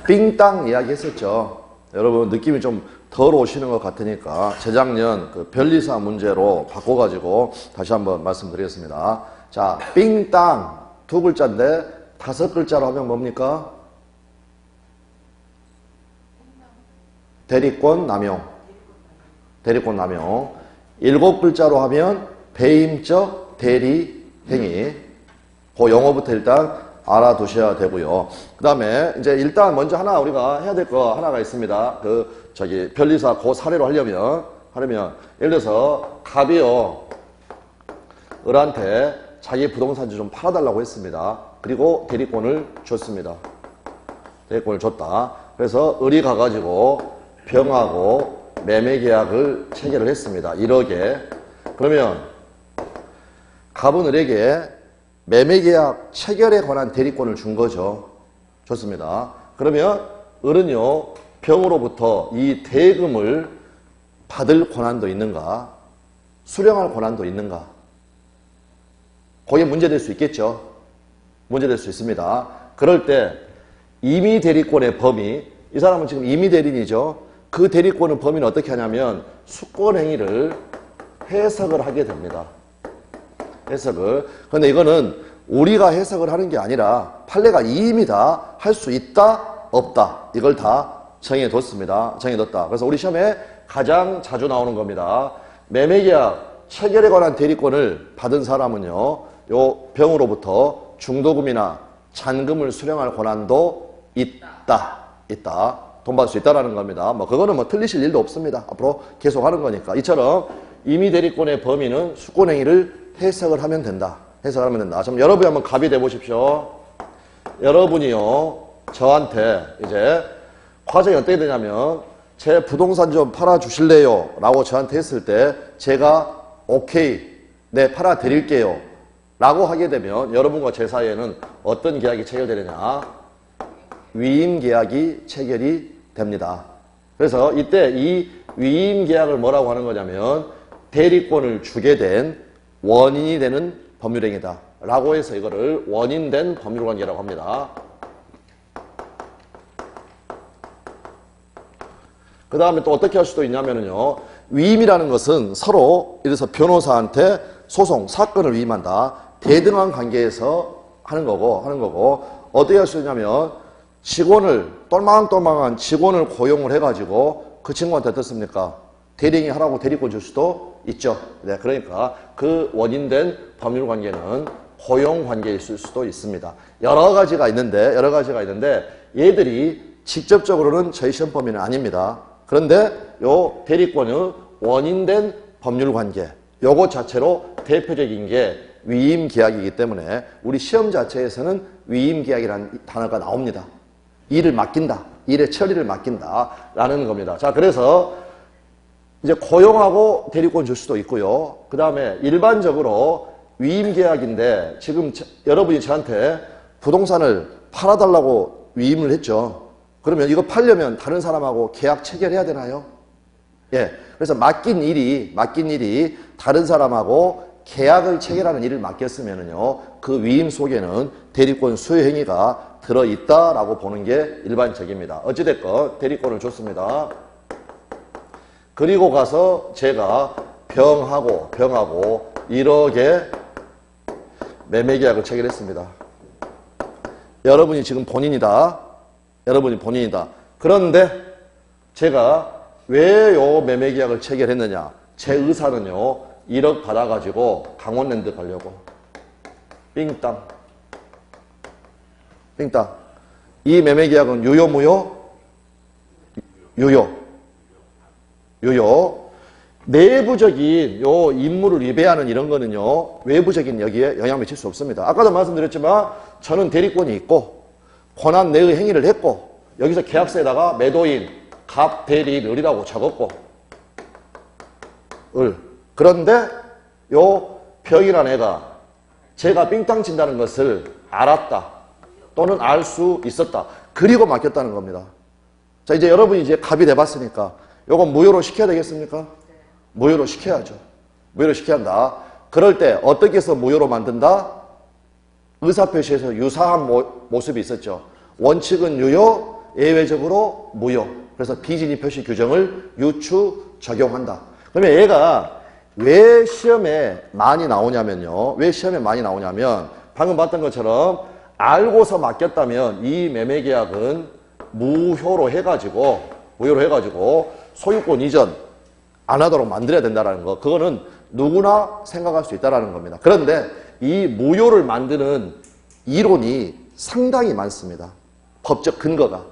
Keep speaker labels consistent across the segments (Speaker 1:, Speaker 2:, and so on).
Speaker 1: 삥땅 이야기 했었죠. 여러분 느낌이 좀 덜 오시는 것 같으니까 재작년 그 변리사 문제로 바꿔가지고 다시 한번 말씀드리겠습니다. 자, 삥땅 두 글자인데 5글자로 하면 뭡니까? 대리권 남용. 대리권 남용. 7글자로 하면 배임적 대리 행위. 그 용어부터 일단 알아두셔야 되고요. 그 다음에 이제 일단 먼저 하나 우리가 해야 될 거 하나가 있습니다. 변리사 그 사례로 하려면 예를 들어서 갑이요 을한테 자기 부동산 좀 팔아달라고 했습니다. 그리고 대리권을 줬습니다. 대리권을 줬다. 그래서 을이 가가지고 병하고 매매계약을 체결을 했습니다. 1억에. 그러면 갑은 을에게 매매계약 체결에 관한 대리권을 준 거죠. 좋습니다. 그러면 을은요 병으로부터 이 대금을 받을 권한도 있는가? 수령할 권한도 있는가? 거기에 문제될 수 있겠죠. 문제될 수 있습니다. 그럴 때 임의 대리권의 범위, 이 사람은 지금 임의 대리인이죠. 그 대리권의 범위는 어떻게 하냐면 수권행위를 해석을 하게 됩니다. 해석을. 그런데 이거는 우리가 해석을 하는 게 아니라 판례가 이임이다, 할 수 있다, 없다. 이걸 다 정해뒀습니다. 정해뒀다. 그래서 우리 시험에 가장 자주 나오는 겁니다. 매매계약 체결에 관한 대리권을 받은 사람은요, 요 병으로부터 중도금이나 잔금을 수령할 권한도 있다. 돈 받을 수 있다라는 겁니다. 그거는 틀리실 일도 없습니다. 앞으로 계속 하는 거니까. 이처럼 임의 대리권의 범위는 수권행위를 해석을 하면 된다. 해석을 하면 된다. 좀 여러분이 한번 갑이 돼 보십시오. 여러분이요, 저한테 이제 과정이 어떻게 되냐면 제 부동산 좀 팔아주실래요? 라고 저한테 했을 때 제가 오케이, 네, 팔아드릴게요. 라고 하게 되면 여러분과 제 사이에는 어떤 계약이 체결되느냐? 위임계약이 체결이 됩니다. 그래서 이때 이 위임계약을 뭐라고 하는 거냐면 대리권을 주게 된 원인이 되는 법률행위다. 라고 해서 이거를 원인된 법률관계라고 합니다. 그 다음에 또 어떻게 할 수도 있냐면요. 위임이라는 것은 서로, 예를 들어서 변호사한테 소송, 사건을 위임한다. 대등한 관계에서 하는 거고, 어떻게 할 수 있냐면 직원을, 똘망똘망한 직원을 고용을 해가지고 그 친구한테 어떻습니까? 대리행위 하라고 대리권 줄 수도 있죠. 네, 그러니까 그 원인된 법률관계는 고용관계일 수도 있습니다. 여러 가지가 있는데 얘들이 직접적으로는 저희 시험 범위는 아닙니다. 그런데 요 대리권의 원인된 법률관계, 요것 자체로 대표적인 게 위임계약이기 때문에 우리 시험 자체에서는 위임계약이라는 단어가 나옵니다. 일을 맡긴다, 일의 처리를 맡긴다 라는 겁니다. 자, 그래서 이제 고용하고 대리권 줄 수도 있고요. 그 다음에 일반적으로 위임계약인데 지금 여러분이 저한테 부동산을 팔아달라고 위임을 했죠. 그러면 이거 팔려면 다른 사람하고 계약 체결해야 되나요? 예. 그래서 맡긴 일이 다른 사람하고 계약을 체결하는 일을 맡겼으면은요, 그 위임 속에는 대리권 수여 행위가 들어있다라고 보는 게 일반적입니다. 어찌됐건 대리권을 줬습니다. 그리고 가서 제가 병하고 1억의 매매계약을 체결했습니다. 여러분이 지금 본인이다. 그런데 제가 왜 요 매매계약을 체결했느냐? 제 의사는요, 1억 받아가지고 강원랜드 가려고. 삥땅. 이 매매계약은 유효, 무효? 유효. 내부적인 요 임무를 위배하는 이런 거는요, 외부적인 여기에 영향을 미칠 수 없습니다. 아까도 말씀드렸지만 저는 대리권이 있고 권한 내의 행위를 했고 여기서 계약서에다가 매도인 갑 대리인 을이라고 적었고 그런데 요 병이란 애가 제가 삥땅 친다는 것을 알았다 또는 알 수 있었다. 그리고 맡겼다는 겁니다. 자, 이제 여러분이 이제 갑이 돼봤으니까 요건 무효로 시켜야 되겠습니까? 무효로 시켜야죠. 무효로 시켜야 한다. 그럴 때 어떻게 해서 무효로 만든다? 의사표시에서 유사한 모습이 있었죠. 원칙은 유효, 예외적으로 무효. 그래서 비진입 표시 규정을 유추 적용한다. 그러면 얘가 왜 시험에 많이 나오냐면요. 왜 시험에 많이 나오냐면 방금 봤던 것처럼 알고서 맡겼다면 이 매매계약은 무효로 해가지고 소유권 이전 안 하도록 만들어야 된다는 거. 그거는 누구나 생각할 수 있다는 겁니다. 그런데 이 무효를 만드는 이론이 상당히 많습니다. 법적 근거가.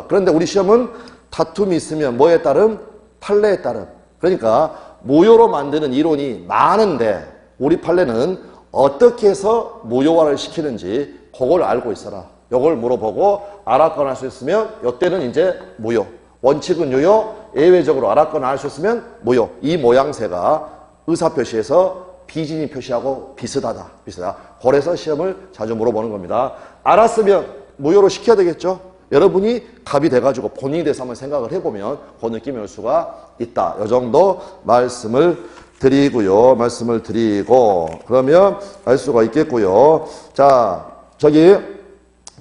Speaker 1: 그런데 우리 시험은 다툼이 있으면 뭐에 따름? 판례에 따름. 그러니까 무효로 만드는 이론이 많은데 우리 판례는 어떻게 해서 무효화를 시키는지 그걸 알고 있어라. 요걸 물어보고 알았거나 할 수 있으면 요때는 이제 무효. 원칙은 유효, 예외적으로 알았거나 할 수 있으면 무효. 이 모양새가 의사표시에서 비진입 표시하고 비슷하다. 그래서 시험을 자주 물어보는 겁니다. 알았으면 무효로 시켜야 되겠죠? 여러분이 답이 돼가지고 본인이 돼서 한번 생각을 해보면 그 느낌이 올 수가 있다. 이 정도 말씀을 드리고 그러면 알 수가 있겠고요. 자,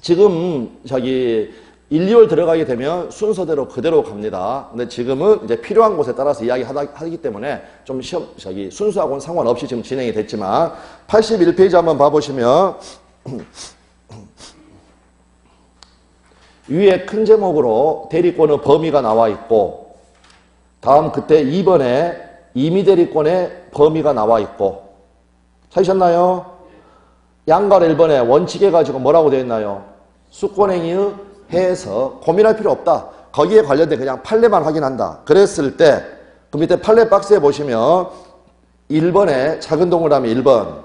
Speaker 1: 지금 1, 2월 들어가게 되면 순서대로 그대로 갑니다. 근데 지금은 이제 필요한 곳에 따라서 이야기하기 때문에 좀 순서하고는 상관없이 지금 진행이 됐지만 81페이지 한번 봐보시면 위에 큰 제목으로 대리권의 범위가 나와 있고 다음 그때 2번에 임의대리권의 범위가 나와 있고 찾으셨나요? 양가 1번에 원칙에 가지고 뭐라고 되어 있나요? 수권행위의 해서 고민할 필요 없다. 거기에 관련된 그냥 판례만 확인한다. 그랬을 때 그 밑에 판례 박스에 보시면 1번에 작은 동그라미 1번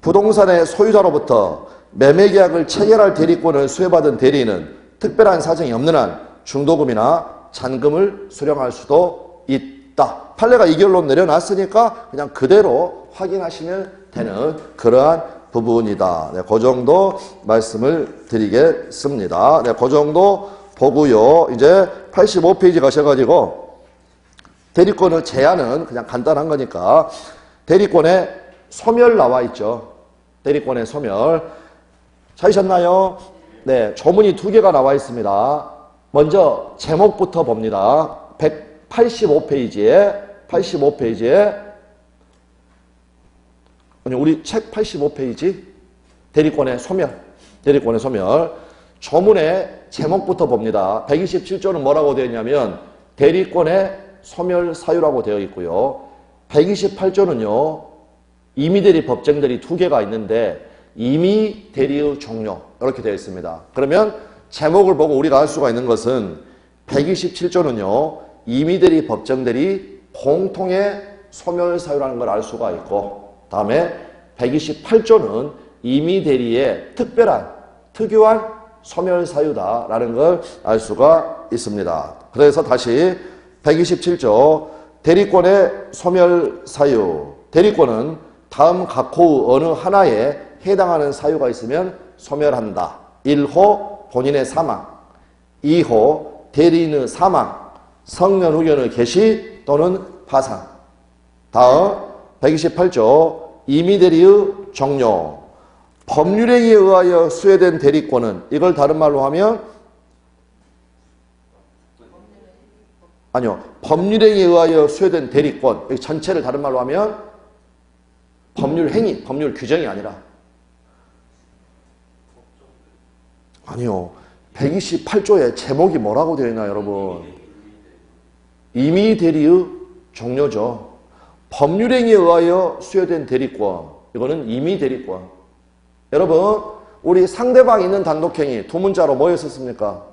Speaker 1: 부동산의 소유자로부터 매매계약을 체결할 대리권을 수여받은 대리인은 특별한 사정이 없는 한 중도금이나 잔금을 수령할 수도 있다. 판례가 이 결론 내려놨으니까 그냥 그대로 확인하시면 되는 그러한 부분이다. 네, 그 정도 말씀을 드리겠습니다. 네, 그 정도 보고요. 이제 85페이지 가셔가지고 대리권의 제한은 그냥 간단한 거니까 대리권에 소멸 나와 있죠. 대리권의 소멸. 찾으셨나요? 네, 조문이 2개가 나와 있습니다. 먼저 제목부터 봅니다. 85페이지에 아니 우리 책 85페이지 대리권의 소멸. 조문의 제목부터 봅니다. 127조는 뭐라고 되어 있냐면 대리권의 소멸 사유라고 되어 있고요. 128조는요. 임의대리 법정들이 2개가 있는데 임의대리의 종료 이렇게 되어 있습니다. 그러면 제목을 보고 우리가 알 수가 있는 것은 127조는요. 임의대리 법정들이 공통의 소멸 사유라는 걸 알 수가 있고 다음에 128조는 임의대리의 특유한 소멸 사유다라는 걸 알 수가 있습니다. 그래서 다시 127조 대리권의 소멸 사유. 대리권은 다음 각호의 어느 하나에 해당하는 사유가 있으면 소멸한다. 1호 본인의 사망, 2호 대리인의 사망, 성년 후견의 개시 또는 파산. 다음 128조 임의대리의 종료. 법률행위에 의하여 수여된 대리권은 이걸 다른 말로 하면 법률행위에 의하여 수여된 대리권 여기 전체를 다른 말로 하면 법률행위, 법률 규정이 아니라 128조의 제목이 뭐라고 되어 있나요, 여러분? 임의대리의 종료죠. 법률행위에 의하여 수여된 대리권 이거는 임의대리권. 여러분 우리 상대방 있는 단독행위 두 문자로 뭐였었습니까?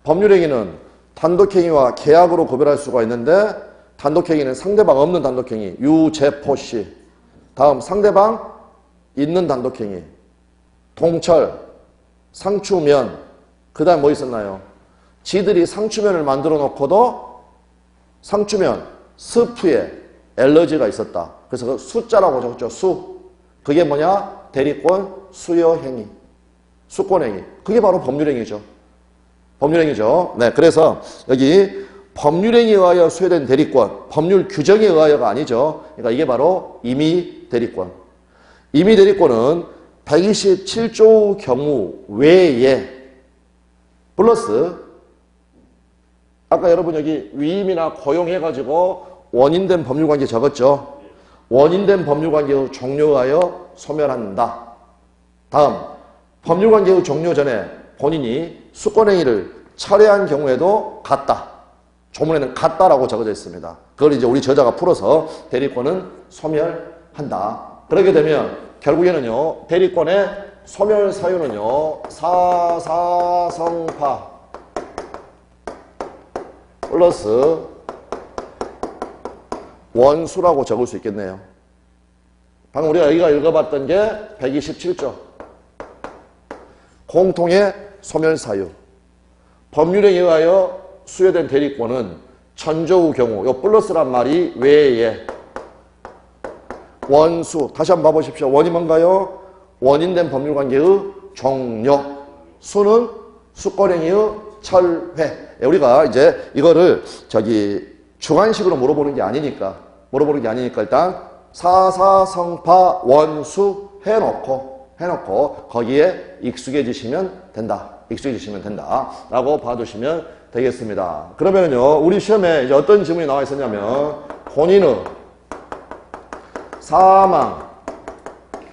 Speaker 1: 법률행위는 단독행위와 계약으로 구별할 수가 있는데 단독행위는 상대방 없는 단독행위 유재포씨. 다음 상대방 있는 단독행위 동철, 상추면. 그 다음 뭐 있었나요? 지들이 상추면을 만들어 놓고도 상추면 스프에 엘러지가 있었다. 그래서 그 숫자라고 적었죠. 수. 그게 뭐냐? 대리권 수여행위, 수권행위. 그게 바로 법률행위죠. 네, 그래서 여기 법률행위에 의하여 수여된 대리권, 법률 규정에 의하여가 아니죠. 그러니까 이게 바로 임의대리권. 임의대리권은 127조 경우 외에 플러스 아까 여러분 여기 위임이나 고용해가지고 원인된 법률관계 적었죠. 원인된 법률관계의 종료하여 소멸한다. 다음 법률관계의 종료 전에 본인이 수권행위를 철회한 경우에도 같다. 조문에는 같다라고 적어져 있습니다. 그걸 이제 우리 저자가 풀어서 대리권은 소멸한다. 그렇게 되면 결국에는요, 대리권의 소멸 사유는요, 사사성파 플러스 원수라고 적을 수 있겠네요. 방금 우리가 여기가 읽어봤던 게 127조. 공통의 소멸 사유. 법률에 의하여 수여된 대리권은 천조의 경우, 요 플러스란 말이 외에 원수, 다시 한번 봐보십시오. 원이 뭔가요? 원인된 법률관계의 종료. 수는 수권행위의 철회. 우리가 이제 이거를 주관식으로 물어보는 게 아니니까 일단 사사성파 원수 해놓고 거기에 익숙해지시면 된다. 라고 봐두시면 되겠습니다. 그러면은요, 우리 시험에 이제 어떤 질문이 나와 있었냐면, 본인의 사망,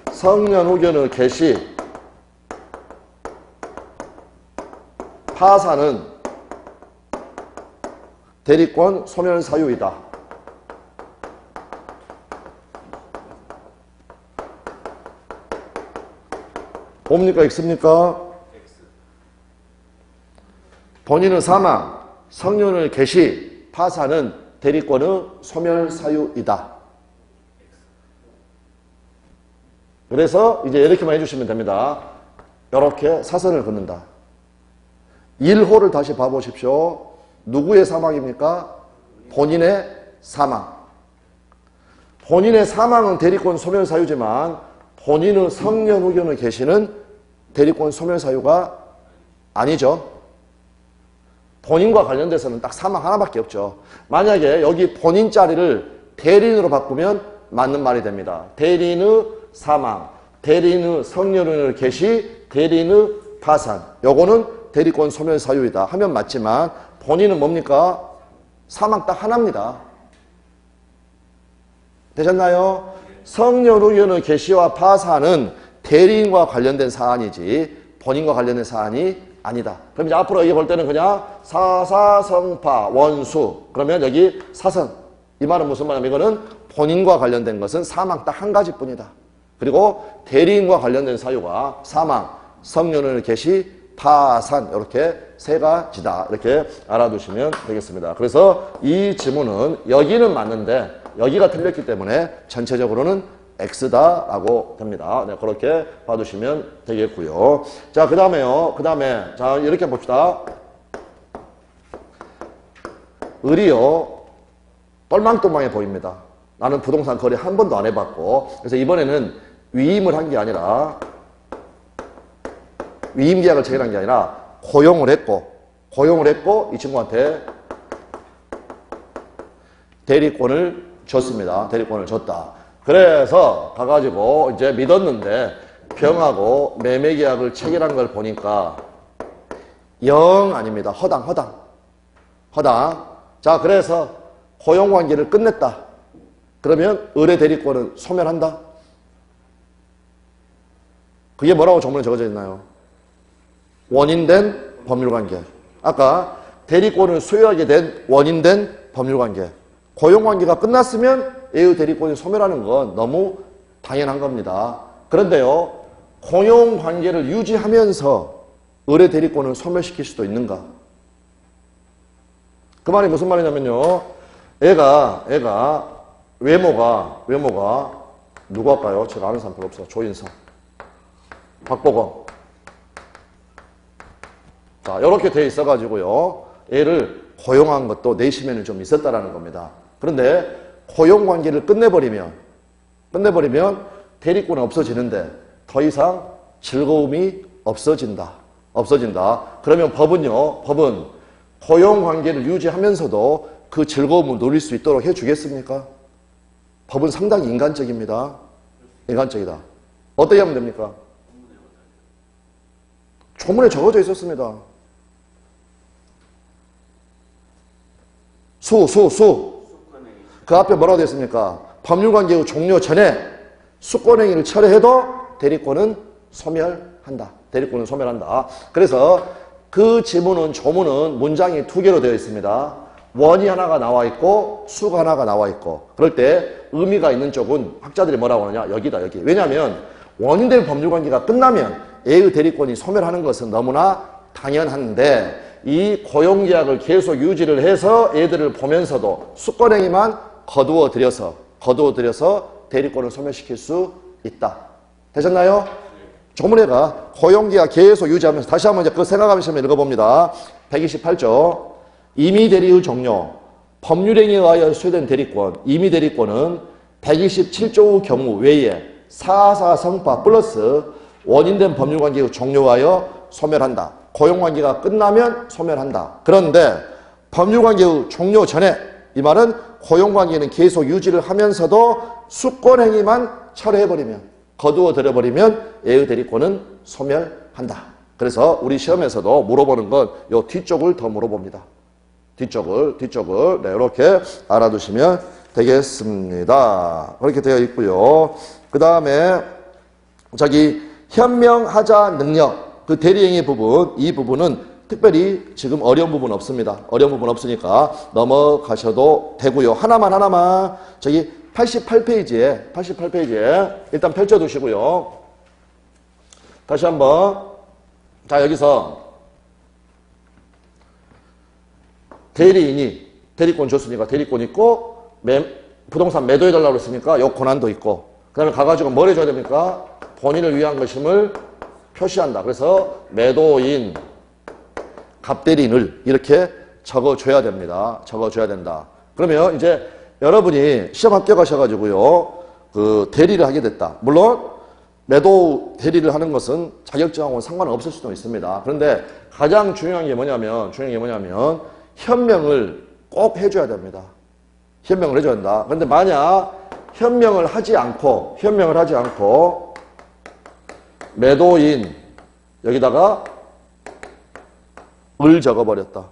Speaker 1: 성년 후견의 개시, 파산은 대리권 소멸 사유이다. 뭡니까? X입니까? 본인의 사망, 성년의 개시, 파산은 대리권의 소멸 사유이다. 그래서 이제 이렇게만 해주시면 됩니다. 이렇게 사선을 긋는다. 1호를 다시 봐보십시오. 누구의 사망입니까? 본인의 사망. 본인의 사망은 대리권 소멸 사유지만 본인의 성년 후견의 개시는 대리권 소멸 사유가 아니죠. 본인과 관련돼서는 딱 사망 하나밖에 없죠. 만약에 여기 본인 자리를 대리인으로 바꾸면 맞는 말이 됩니다. 대리인의 사망, 대리인의 성년의 개시, 대리인의 파산. 요거는 대리권 소멸 사유이다 하면 맞지만 본인은 뭡니까? 사망 딱 하나입니다. 되셨나요? 성년 후견의 개시와 파산은 대리인과 관련된 사안이지 본인과 관련된 사안이 아니다. 그럼 이제 앞으로 여기 볼 때는 그냥 사사성파 원수. 그러면 여기 사선. 이 말은 무슨 말이냐면 이거는 본인과 관련된 것은 사망 딱 한 가지뿐이다. 그리고 대리인과 관련된 사유가 사망, 성년의 개시, 파산 이렇게 세 가지다. 이렇게 알아두시면 되겠습니다. 그래서 이 지문은 여기는 맞는데 여기가 틀렸기 때문에 전체적으로는 X다라고 됩니다. 네, 그렇게 봐두시면 되겠고요. 자, 그 다음에요. 자, 이렇게 봅시다. 을이요, 똘망똘망해 보입니다. 나는 부동산 거래 한 번도 안 해봤고, 그래서 이번에는 위임을 한 게 아니라, 위임 계약을 체결한 게 아니라, 고용을 했고, 이 친구한테 대리권을 줬습니다. 대리권을 줬다. 그래서 가가지고 이제 믿었는데 병하고 매매계약을 체결한 걸 보니까 영 아닙니다. 허당. 자, 그래서 고용관계를 끝냈다. 그러면 의뢰 대리권은 소멸한다. 그게 뭐라고 조문에 적어져 있나요? 원인된 법률관계. 아까 대리권을 소유하게 된 원인된 법률관계. 고용관계가 끝났으면 A의 대리권이 소멸하는 건 너무 당연한 겁니다. 그런데요, 고용관계를 유지하면서 의뢰 대리권을 소멸시킬 수도 있는가? 그 말이 무슨 말이냐면요, 애가 외모가 누구 할까요? 제가 아는 사람 별로 없어요. 조인성, 박보검. 자, 이렇게 돼 있어가지고요, 애를 고용한 것도 내심에는 좀 있었다라는 겁니다. 그런데 고용관계를 끝내버리면 대리권은 없어지는데 더 이상 즐거움이 없어진다. 그러면 법은 고용관계를 유지하면서도 그 즐거움을 누릴 수 있도록 해주겠습니까? 법은 상당히 인간적입니다. 인간적이다. 어떻게 하면 됩니까? 조문에 적어져 있었습니다. 그 앞에 뭐라고 되어 있습니까? 법률관계의 종료 전에 수권행위를 철회해도 대리권은 소멸한다. 대리권은 소멸한다. 그래서 그 지문은 조문은 문장이 두 개로 되어 있습니다. 원이 하나가 나와 있고 수가 하나가 나와 있고, 그럴 때 의미가 있는 쪽은 학자들이 뭐라고 하느냐? 여기다, 여기. 왜냐하면 원인된 법률관계가 끝나면 A의 대리권이 소멸하는 것은 너무나 당연한데, 이 고용계약을 계속 유지를 해서 애들을 보면서도 수권행위만 거두어 들여서 대리권을 소멸시킬 수 있다. 되셨나요? 조문회가 고용계약 계속 유지하면서, 다시 한번 이제 그 생각하면서 읽어봅니다. 128조. 임의대리의 종료. 법률행위에 의하여 수여된 대리권, 임의대리권은 127조의 경우 외에 사사성파 플러스 원인된 법률관계의 종료하여 소멸한다. 고용관계가 끝나면 소멸한다. 그런데 법률관계의 종료 전에, 이 말은 고용관계는 계속 유지를 하면서도 수권행위만 철회해버리면, 거두어들여버리면 A의 대리권은 소멸한다. 그래서 우리 시험에서도 물어보는 건 요 뒤쪽을 더 물어봅니다. 뒤쪽을 네, 이렇게 알아두시면 되겠습니다. 그렇게 되어 있고요. 그 다음에 현명하자 능력, 그 대리행위 부분, 이 부분은 특별히 지금 어려운 부분 없습니다. 어려운 부분 없으니까 넘어가셔도 되고요. 하나만 88페이지에 일단 펼쳐두시고요. 다시 한번. 자, 여기서 대리인이 대리권 줬으니까 대리권 있고, 부동산 매도해달라고 그랬으니까 요 권한도 있고, 그 다음에 가가지고 뭘 해줘야 됩니까? 본인을 위한 것임을 표시한다. 그래서 매도인, 갑대리인을 이렇게 적어줘야 됩니다. 적어줘야 된다. 그러면 이제 여러분이 시험 합격하셔가지고요, 그 대리를 하게 됐다. 물론 매도 대리를 하는 것은 자격증하고는 상관없을 수도 있습니다. 그런데 가장 중요한 게 뭐냐면 현명을 꼭 해줘야 됩니다. 현명을 해줘야 된다. 그런데 만약 현명을 하지 않고 매도인 여기다가 을 적어버렸다.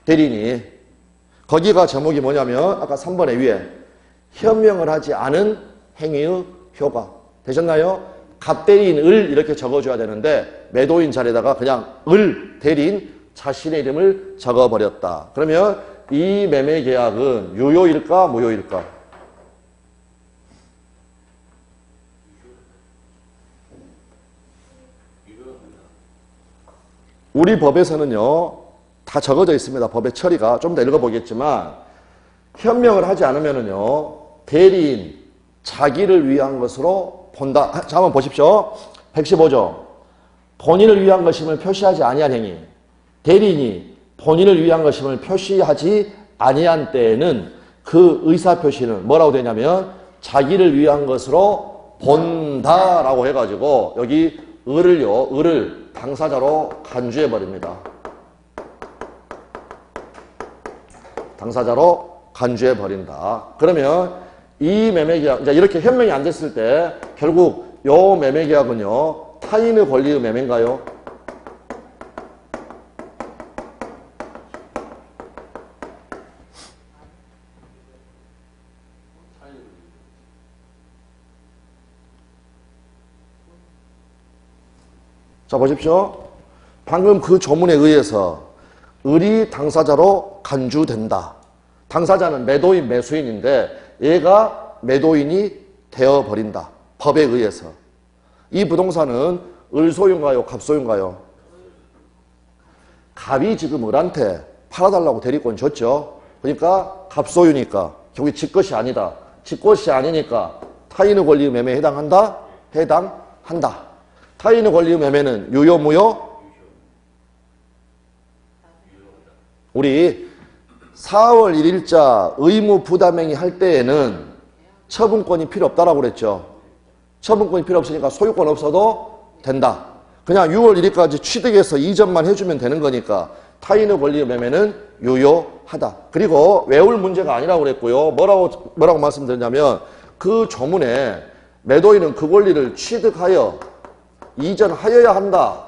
Speaker 1: 대리인이. 거기가 제목이 뭐냐면 아까 3번의 위에 현명을 하지 않은 행위의 효과. 되셨나요? 갑대리인 을 이렇게 적어줘야 되는데 매도인 자리에다가 그냥 을 대리인 자신의 이름을 적어버렸다. 그러면 이 매매계약은 유효일까 무효일까? 우리 법에서는요, 다 적어져 있습니다. 법의 처리가. 좀 더 읽어보겠지만, 현명을 하지 않으면은요, 대리인, 자기를 위한 것으로 본다. 자, 한번 보십시오. 115조. 본인을 위한 것임을 표시하지 아니한 행위. 대리인이 본인을 위한 것임을 표시하지 아니한 때에는 그 의사표시는 뭐라고 되냐면, 자기를 위한 것으로 본다라고 해가지고, 여기 을을 당사자로 간주해버립니다. 당사자로 간주해버린다. 그러면 이 매매계약, 이제 이렇게 현명이 안 됐을 때 결국 요 매매계약은요, 타인의 권리의 매매인가요? 자, 보십시오. 방금 그 조문에 의해서 을이 당사자로 간주된다. 당사자는 매도인, 매수인인데 얘가 매도인이 되어버린다. 법에 의해서. 이 부동산은 을 소유인가요? 갑 소유인가요? 갑이 지금 을한테 팔아달라고 대리권 줬죠. 그러니까 갑 소유니까 결국 지 것이 아니다. 지 것이 아니니까 타인의 권리의 매매에 해당한다? 해당한다. 타인의 권리의 매매는 유효, 무효? 우리 4월 1일자 의무 부담행위 할 때에는 처분권이 필요 없다라고 그랬죠. 처분권이 필요 없으니까 소유권 없어도 된다. 그냥 6월 1일까지 취득해서 이전만 해주면 되는 거니까 타인의 권리의 매매는 유효하다. 그리고 외울 문제가 아니라고 그랬고요. 뭐라고 말씀드렸냐면 그 조문에 매도인은 그 권리를 취득하여 이전하여야 한다.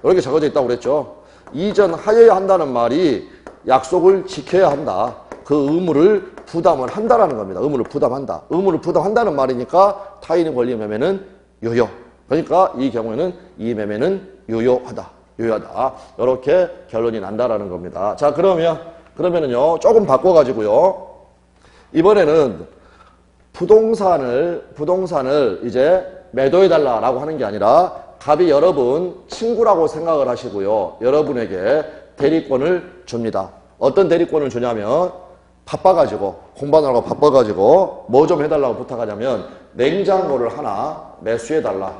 Speaker 1: 이렇게 적어져 있다고 그랬죠. 이전하여야 한다는 말이 약속을 지켜야 한다. 그 의무를 부담을 한다라는 겁니다. 의무를 부담한다. 의무를 부담한다는 말이니까 타인의 권리 매매는 유효. 그러니까 이 경우에는 이 매매는 유효하다. 유효하다. 이렇게 결론이 난다라는 겁니다. 자, 그러면은요, 조금 바꿔가지고요. 이번에는 부동산을 이제 매도해달라라고 하는 게 아니라 갑이 여러분 친구라고 생각을 하시고요. 여러분에게 대리권을 줍니다. 어떤 대리권을 주냐면 바빠가지고 공부하느라고 바빠가지고 뭐 좀 해달라고 부탁하냐면 냉장고를 하나 매수해달라.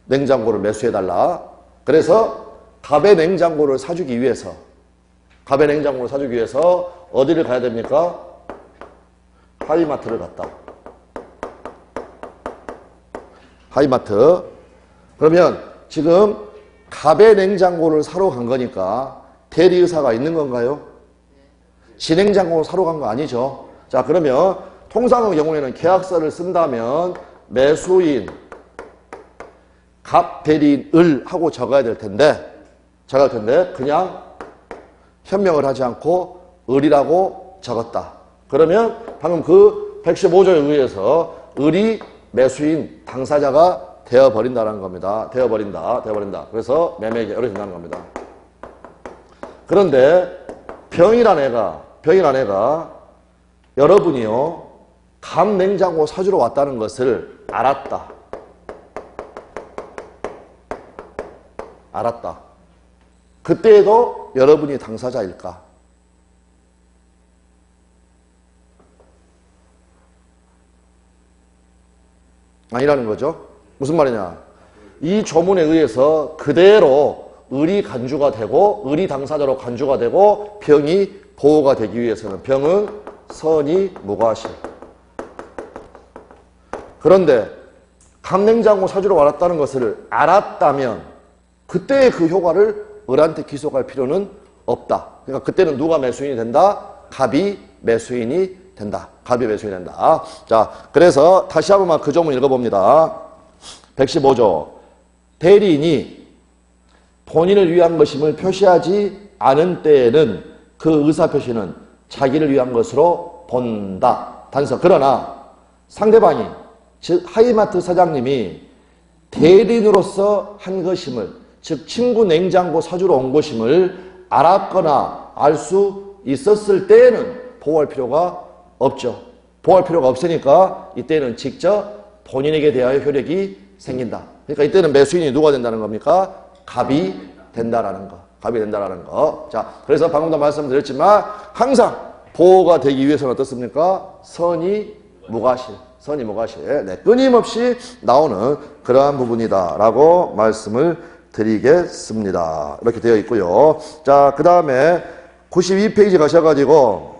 Speaker 1: 냉장고를 매수해달라. 그래서 갑의 냉장고를 사주기 위해서 어디를 가야 됩니까? 하이마트를 갔다. 하이마트. 그러면 지금 갑의 냉장고를 사러 간 거니까 대리의사가 있는 건가요? 진행장고를 사러 간 거 아니죠. 자, 그러면 통상의 경우에는 계약서를 쓴다면 매수인 갑 대리인을 하고 적어야 될 텐데 그냥 현명을 하지 않고 을이라고 적었다. 그러면 방금 그 115조에 의해서 을이 매수인 당사자가 되어버린다는 겁니다. 되어버린다. 그래서 매매계약이 된다는 겁니다. 그런데 병이란 애가 여러분이요, 갑 냉장고 사주러 왔다는 것을 알았다. 그때에도 여러분이 당사자일까? 아니라는 거죠. 무슨 말이냐? 이 조문에 의해서 그대로 을이 간주가 되고 을이 당사자로 간주가 되고 병이 보호가 되기 위해서는 병은 선이 무과실. 그런데 갑냉장고 사주러 왔다는 것을 알았다면 그때의 그 효과를 을한테 기속할 필요는 없다. 그러니까 그때는 누가 매수인이 된다? 갑이 매수인이 된다. 자, 그래서 다시 한 번만 그 조문 읽어봅니다. 115조. 대리인이 본인을 위한 것임을 표시하지 않은 때에는 그 의사표시는 자기를 위한 것으로 본다. 단서. 그러나 상대방이, 즉 하이마트 사장님이 대리인으로서 한 것임을, 즉 친구 냉장고 사주러 온 것임을 알았거나 알 수 있었을 때에는 보호할 필요가 없죠. 보호할 필요가 없으니까 이때는 직접 본인에게 대하여 효력이 생긴다. 그러니까 이때는 매수인이 누가 된다는 겁니까? 갑이 된다라는 거. 자, 그래서 방금도 말씀드렸지만 항상 보호가 되기 위해서는 어떻습니까? 선이 무과실. 네, 끊임없이 나오는 그러한 부분이다라고 말씀을 드리겠습니다. 이렇게 되어 있고요. 자, 그 다음에 92페이지 가셔가지고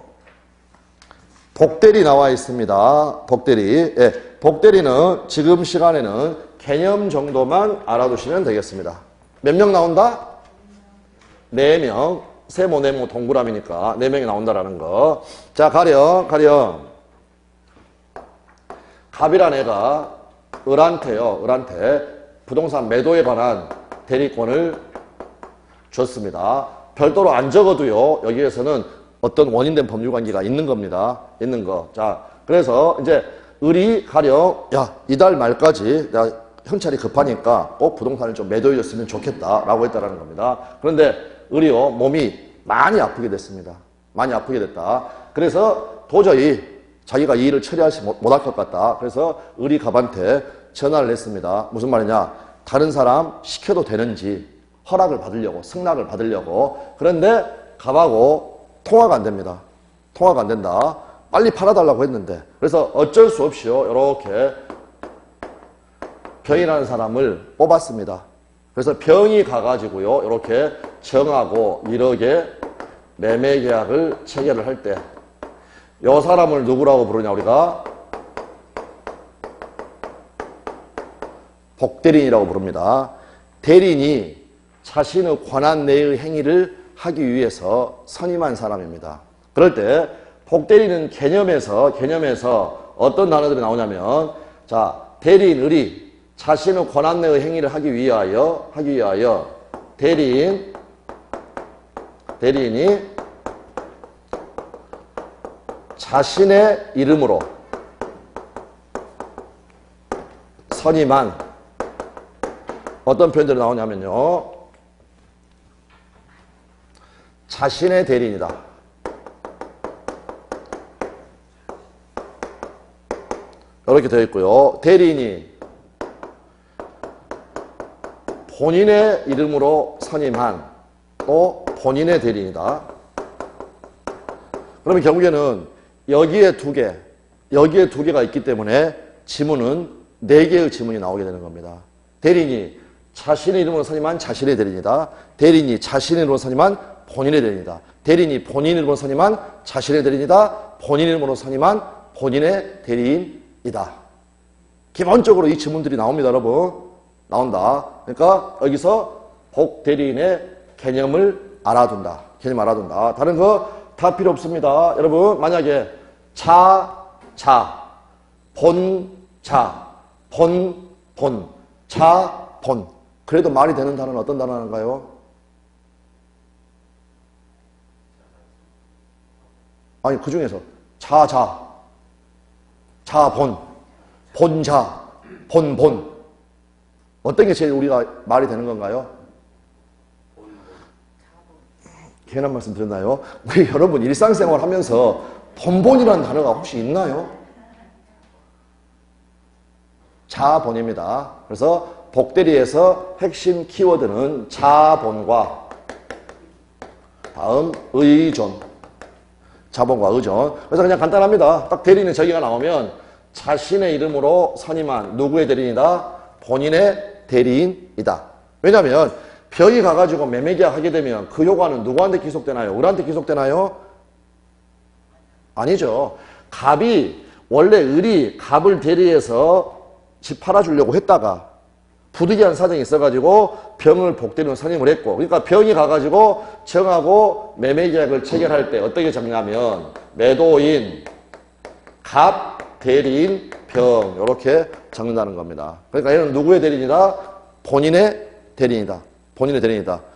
Speaker 1: 복대리 나와 있습니다. 복대리. 예, 복대리는 지금 시간에는 개념 정도만 알아두시면 되겠습니다. 몇 명 나온다? 4명. 세모, 네모 동그라미니까 4명이 나온다라는 거. 자, 가령. 갑이란 애가 을한테 부동산 매도에 관한 대리권을 줬습니다. 별도로 안 적어도요, 여기에서는 어떤 원인된 법률관계가 있는 겁니다. 있는 거. 자, 그래서 이제 을이 가령, 야, 이달 말까지 내가 현찰이 급하니까 꼭 부동산을 좀 매도해줬으면 좋겠다라고 했다라는 겁니다. 그런데 을이요, 몸이 많이 아프게 됐습니다. 많이 아프게 됐다. 그래서 도저히 자기가 이 일을 처리하지 못할 것 같다. 그래서 을이 갑한테 전화를 했습니다. 무슨 말이냐? 다른 사람 시켜도 되는지 허락을 받으려고, 승낙을 받으려고. 그런데 갑하고 통화가 안 됩니다. 통화가 안 된다. 빨리 팔아달라고 했는데. 그래서 어쩔 수 없이요, 이렇게 병이라는 사람을 뽑았습니다. 그래서 병이 가가지고요, 이렇게 정하고 1억에 매매 계약을 체결을 할 때, 이 사람을 누구라고 부르냐, 우리가? 복대리인이라고 부릅니다. 대리인이 자신의 권한 내의 행위를 하기 위해서 선임한 사람입니다. 그럴 때 복대리인 개념에서 어떤 단어들이 나오냐면, 자, 대리인 을이 자신의 권한 내의 행위를 하기 위하여 대리인이 자신의 이름으로 선임한 어떤 표현들이 나오냐면요. 자신의 대리인이다. 이렇게 되어 있고요. 대리인이 본인의 이름으로 선임한 또 본인의 대리인이다. 그러면 결국에는 여기에 두 개가 있기 때문에 지문은 4개의 지문이 나오게 되는 겁니다. 대리인이 자신의 이름으로 선임한 자신의 대리인이다. 대리인이 자신의 이름으로 선임한 본인의 대리인이다. 대리인이 본인 이름으로 선임한 자신의 대리인이다. 본인 이름으로 선임한 본인의 대리인이다. 기본적으로 이 지문들이 나옵니다, 여러분. 나온다. 그러니까 여기서 복대리인의 개념을 알아둔다. 다른 거 다 필요 없습니다. 여러분, 만약에 자, 본, 그래도 말이 되는 단어는 어떤 단어인가요? 아니, 그 중에서 본자, 본. 어떤 게 제일 우리가 말이 되는 건가요? 괜한 말씀 드렸나요? 우리 여러분 일상생활 하면서 본이라는 단어가 혹시 있나요? 자본입니다. 그래서 복대리에서 핵심 키워드는 자본과 다음 의존. 자본과 의존. 그래서 그냥 간단합니다. 딱 대리인의 저기가 나오면 자신의 이름으로 선임한 누구의 대리인이다? 본인의 대리인이다. 왜냐하면 병이 가가지고 매매계약 하게 되면 그 효과는 누구한테 기속되나요? 을한테 기속되나요? 아니죠. 갑이 원래 을이 갑을 대리해서 집 팔아주려고 했다가 부득이한 사정이 있어가지고 병을 복대리로 선임을 했고, 그러니까 병이 가가지고 정하고 매매계약을 체결할 때 어떻게 적냐면 매도인, 갑, 대리인, 병 이렇게 적는다는 겁니다. 그러니까 얘는 누구의 대리인이다? 본인의 대리인이다.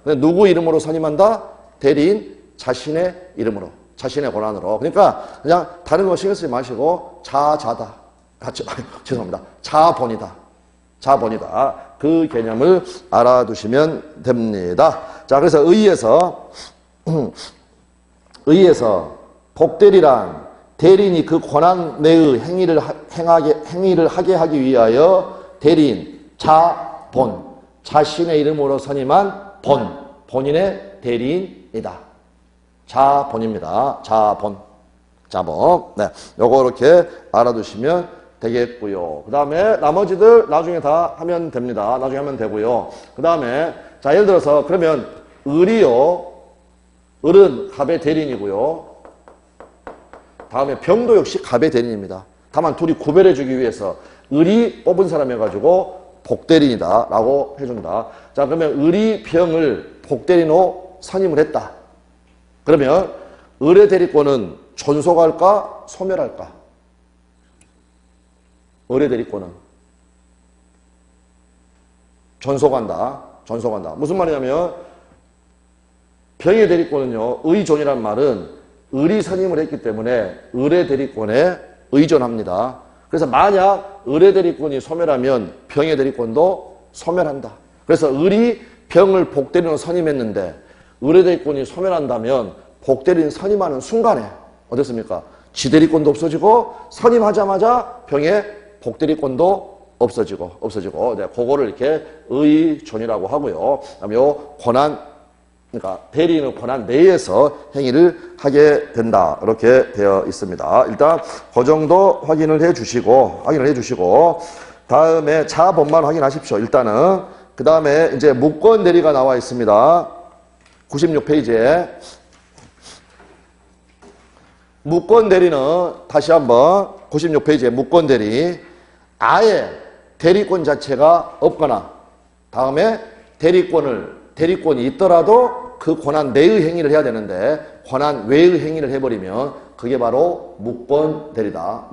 Speaker 1: 근데 누구 이름으로 선임한다? 대리인 자신의 이름으로, 자신의 권한으로. 그러니까 그냥 다른 거 신경 쓰지 마시고 자다. 죄송합니다. 자본이다. 그 개념을 알아두시면 됩니다. 자, 그래서 의에서 복대리란 대리인이 그 권한 내의 행위를 하게 하기 위하여 대리인, 자신의 이름으로 선임한 본인의 대리인이다. 자본입니다. 자본. 네, 요거 이렇게 알아두시면 되겠고요. 그 다음에 나머지들 나중에 다 하면 됩니다. 나중에 하면 되고요. 그 다음에 자, 예를 들어서 그러면 을은 갑의 대리인이고요. 다음에 병도 역시 갑의 대리인입니다. 다만 둘이 구별해주기 위해서 을이 뽑은 사람이어가지고 복대리인이다 라고 해준다. 자, 그러면 을이 병을 복대리인으로 선임을 했다. 그러면 을의 대리권은 존속할까 소멸할까? 을의 대리권은 존속한다. 무슨 말이냐면 병의 대리권은요, 의존이란 말은 을이 선임을 했기 때문에 을의 대리권에 의존합니다. 그래서 만약 을의 대리권이 소멸하면 병의 대리권도 소멸한다. 그래서 을이 병을 복대리인으로 선임했는데 을의 대리권이 소멸한다면 복대리인 선임하는 순간에 어떻습니까? 지 대리권도 없어지고 선임하자마자 병의 복대리권도 없어지고 네, 그거를 이렇게 의존이라고 하고요. 그다음에 요 권한, 그러니까 대리인의 권한 내에서 행위를 하게 된다. 이렇게 되어 있습니다. 일단 그 정도 확인을 해 주시고 다음에 자본만 확인하십시오. 일단은 그 다음에 이제 무권 대리가 나와 있습니다. 96페이지에 무권 대리는 다시 한번 96페이지에 무권 대리, 아예 대리권 자체가 없거나 다음에 대리권이 있더라도 그 권한 내의 행위를 해야 되는데 권한 외의 행위를 해버리면 그게 바로 무권 대리다.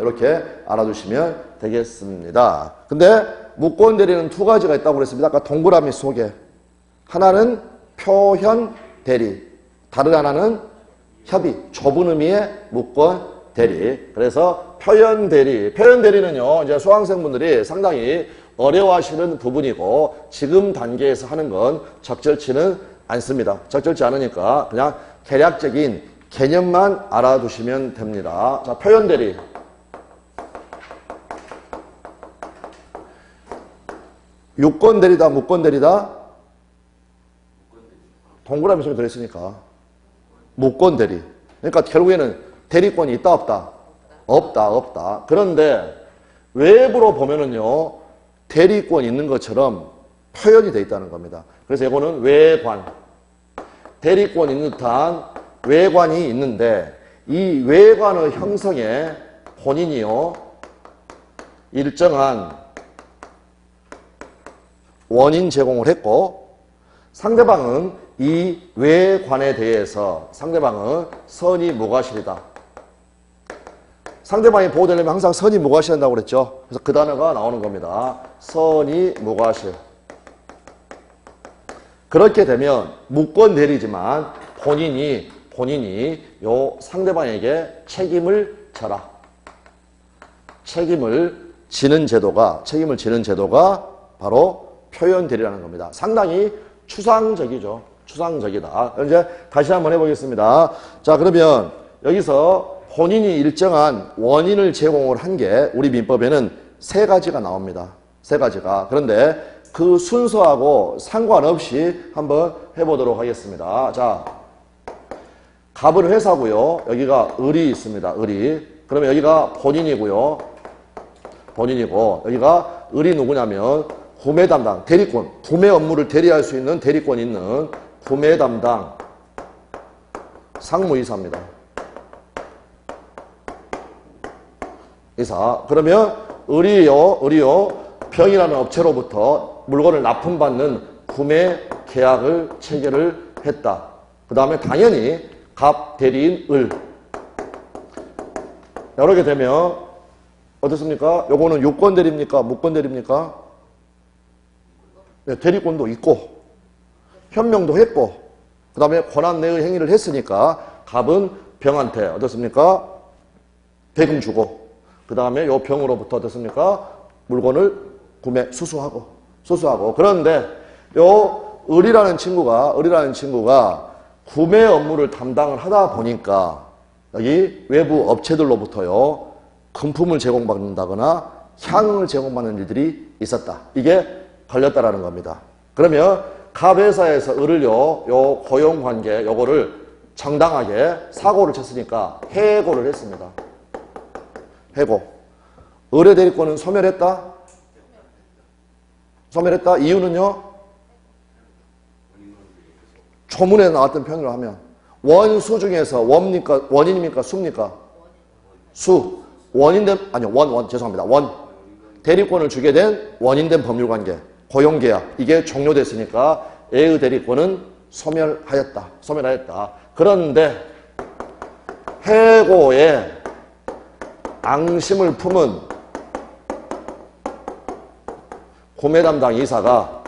Speaker 1: 이렇게 알아두시면 되겠습니다. 근데 무권 대리는 두 가지가 있다고 그랬습니다. 아까 동그라미 속에. 하나는 표현 대리, 다른 하나는 협의, 좁은 의미의 무권 대리. 그래서 표현 대리. 표현 대리는요, 이제 수강생분들이 상당히 어려워하시는 부분이고, 지금 단계에서 하는 건 적절치는 않습니다. 적절치 않으니까 그냥 개략적인 개념만 알아두시면 됩니다. 자, 표현 대리. 유권 대리다, 무권 대리다? 동그라미 속에 들어있으니까. 무권 대리. 그러니까 결국에는 대리권이 있다, 없다? 없다, 없다. 그런데 외부로 보면은요, 대리권 있는 것처럼 표현이 되어 있다는 겁니다. 그래서 이거는 외관. 대리권 있는 듯한 외관이 있는데, 이 외관의 형성에 본인이요, 일정한 원인 제공을 했고, 상대방은 이 외관에 대해서 상대방은 선의 무과실이다. 상대방이 보호되려면 항상 선의 무과실 한다고 그랬죠. 그래서 그 단어가 나오는 겁니다. 선의 무과실. 그렇게 되면 무권 대리지만 본인이 요 상대방에게 책임을 져라. 책임을 지는 제도가 바로 표현 대리라는 겁니다. 상당히 추상적이죠. 추상적이다. 이제 다시 한번 해보겠습니다. 자, 그러면 여기서 본인이 일정한 원인을 제공을 한 게 우리 민법에는 세 가지가 나옵니다. 세 가지가. 그런데 그 순서하고 상관없이 한번 해보도록 하겠습니다. 자, 갑은 회사고요. 여기가 을이 있습니다. 을이. 그러면 여기가 본인이고요. 본인이고, 여기가 을이 누구냐면 구매 담당, 대리권. 구매 업무를 대리할 수 있는 대리권 있는 구매 담당 상무이사입니다. 이사. 그러면 을이요. 병이라는 업체로부터 물건을 납품받는 구매 계약을 체결을 했다. 그 다음에 당연히 갑 대리인 을. 이렇게 되면 어떻습니까? 요거는 유권 대리입니까? 무권 대리입니까? 네, 대리권도 있고 현명도 했고 그 다음에 권한 내의 행위를 했으니까 갑은 병한테 어떻습니까? 대금 주고 그 다음에 요 병으로부터 어떻습니까? 물건을 구매, 수수하고 그런데 요 을이라는 친구가 구매 업무를 담당을 하다 보니까 여기 외부 업체들로부터요 금품을 제공받는다거나 향응을 제공받는 일들이 있었다. 이게 걸렸다라는 겁니다. 그러면 갑회사에서 을을요 요 고용관계 요거를 정당하게 사고를 쳤으니까 해고를 했습니다. 해고. 을의 대리권은 소멸했다? 소멸했다? 이유는요? 초문에 나왔던 표현으로 하면 원수 중에서 원인입니까? 수입니까? 수. 죄송합니다. 원. 대리권을 주게 된 원인된 법률관계, 고용계약 이게 종료됐으니까 A의 대리권은 소멸하였다. 그런데 해고에 앙심을 품은 구매 담당 이사가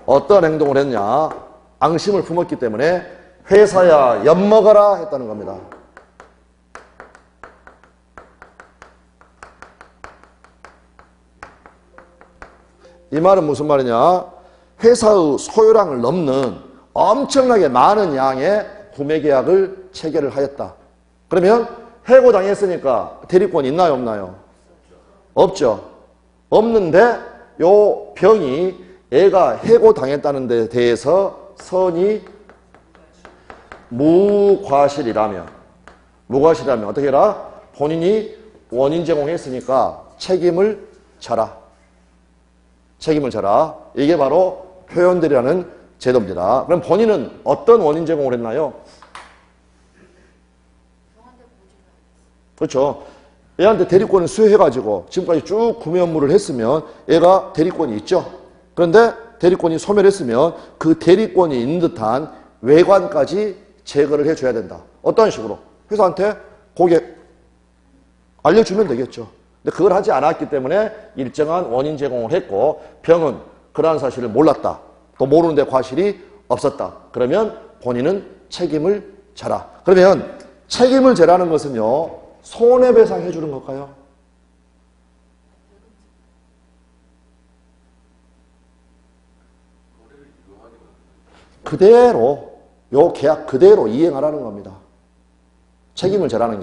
Speaker 1: 어떤 행동을 했냐? 앙심을 품었기 때문에 회사야 엿먹어라 했다는 겁니다. 이 말은 무슨 말이냐? 회사의 소유량을 넘는 엄청나게 많은 양의 구매 계약을 체결을 하였다. 그러면 해고당했으니까 대리권 있나요? 없나요? 없죠. 없는데 요 병이 애가 해고당했다는 데 대해서 선이 무과실이라면 어떻게 해라? 본인이 원인 제공했으니까 책임을 져라. 이게 바로 표현대리라는 제도입니다. 그럼 본인은 어떤 원인 제공을 했나요? 그렇죠. 얘한테 대리권을 수여해가지고 지금까지 쭉 구매 업무를 했으면 얘가 대리권이 있죠. 그런데 대리권이 소멸했으면 그 대리권이 있는 듯한 외관까지 제거를 해줘야 된다. 어떤 식으로? 회사한테 고객 알려주면 되겠죠. 근데 그걸 하지 않았기 때문에 일정한 원인 제공을 했고 병은 그러한 사실을 몰랐다. 또 모르는데 과실이 없었다. 그러면 본인은 책임을 져라. 그러면 책임을 져라는 것은요. 손해배상 해주는 걸까요? 그대로 요 계약 그대로 이행하라는 겁니다. 책임을 져라는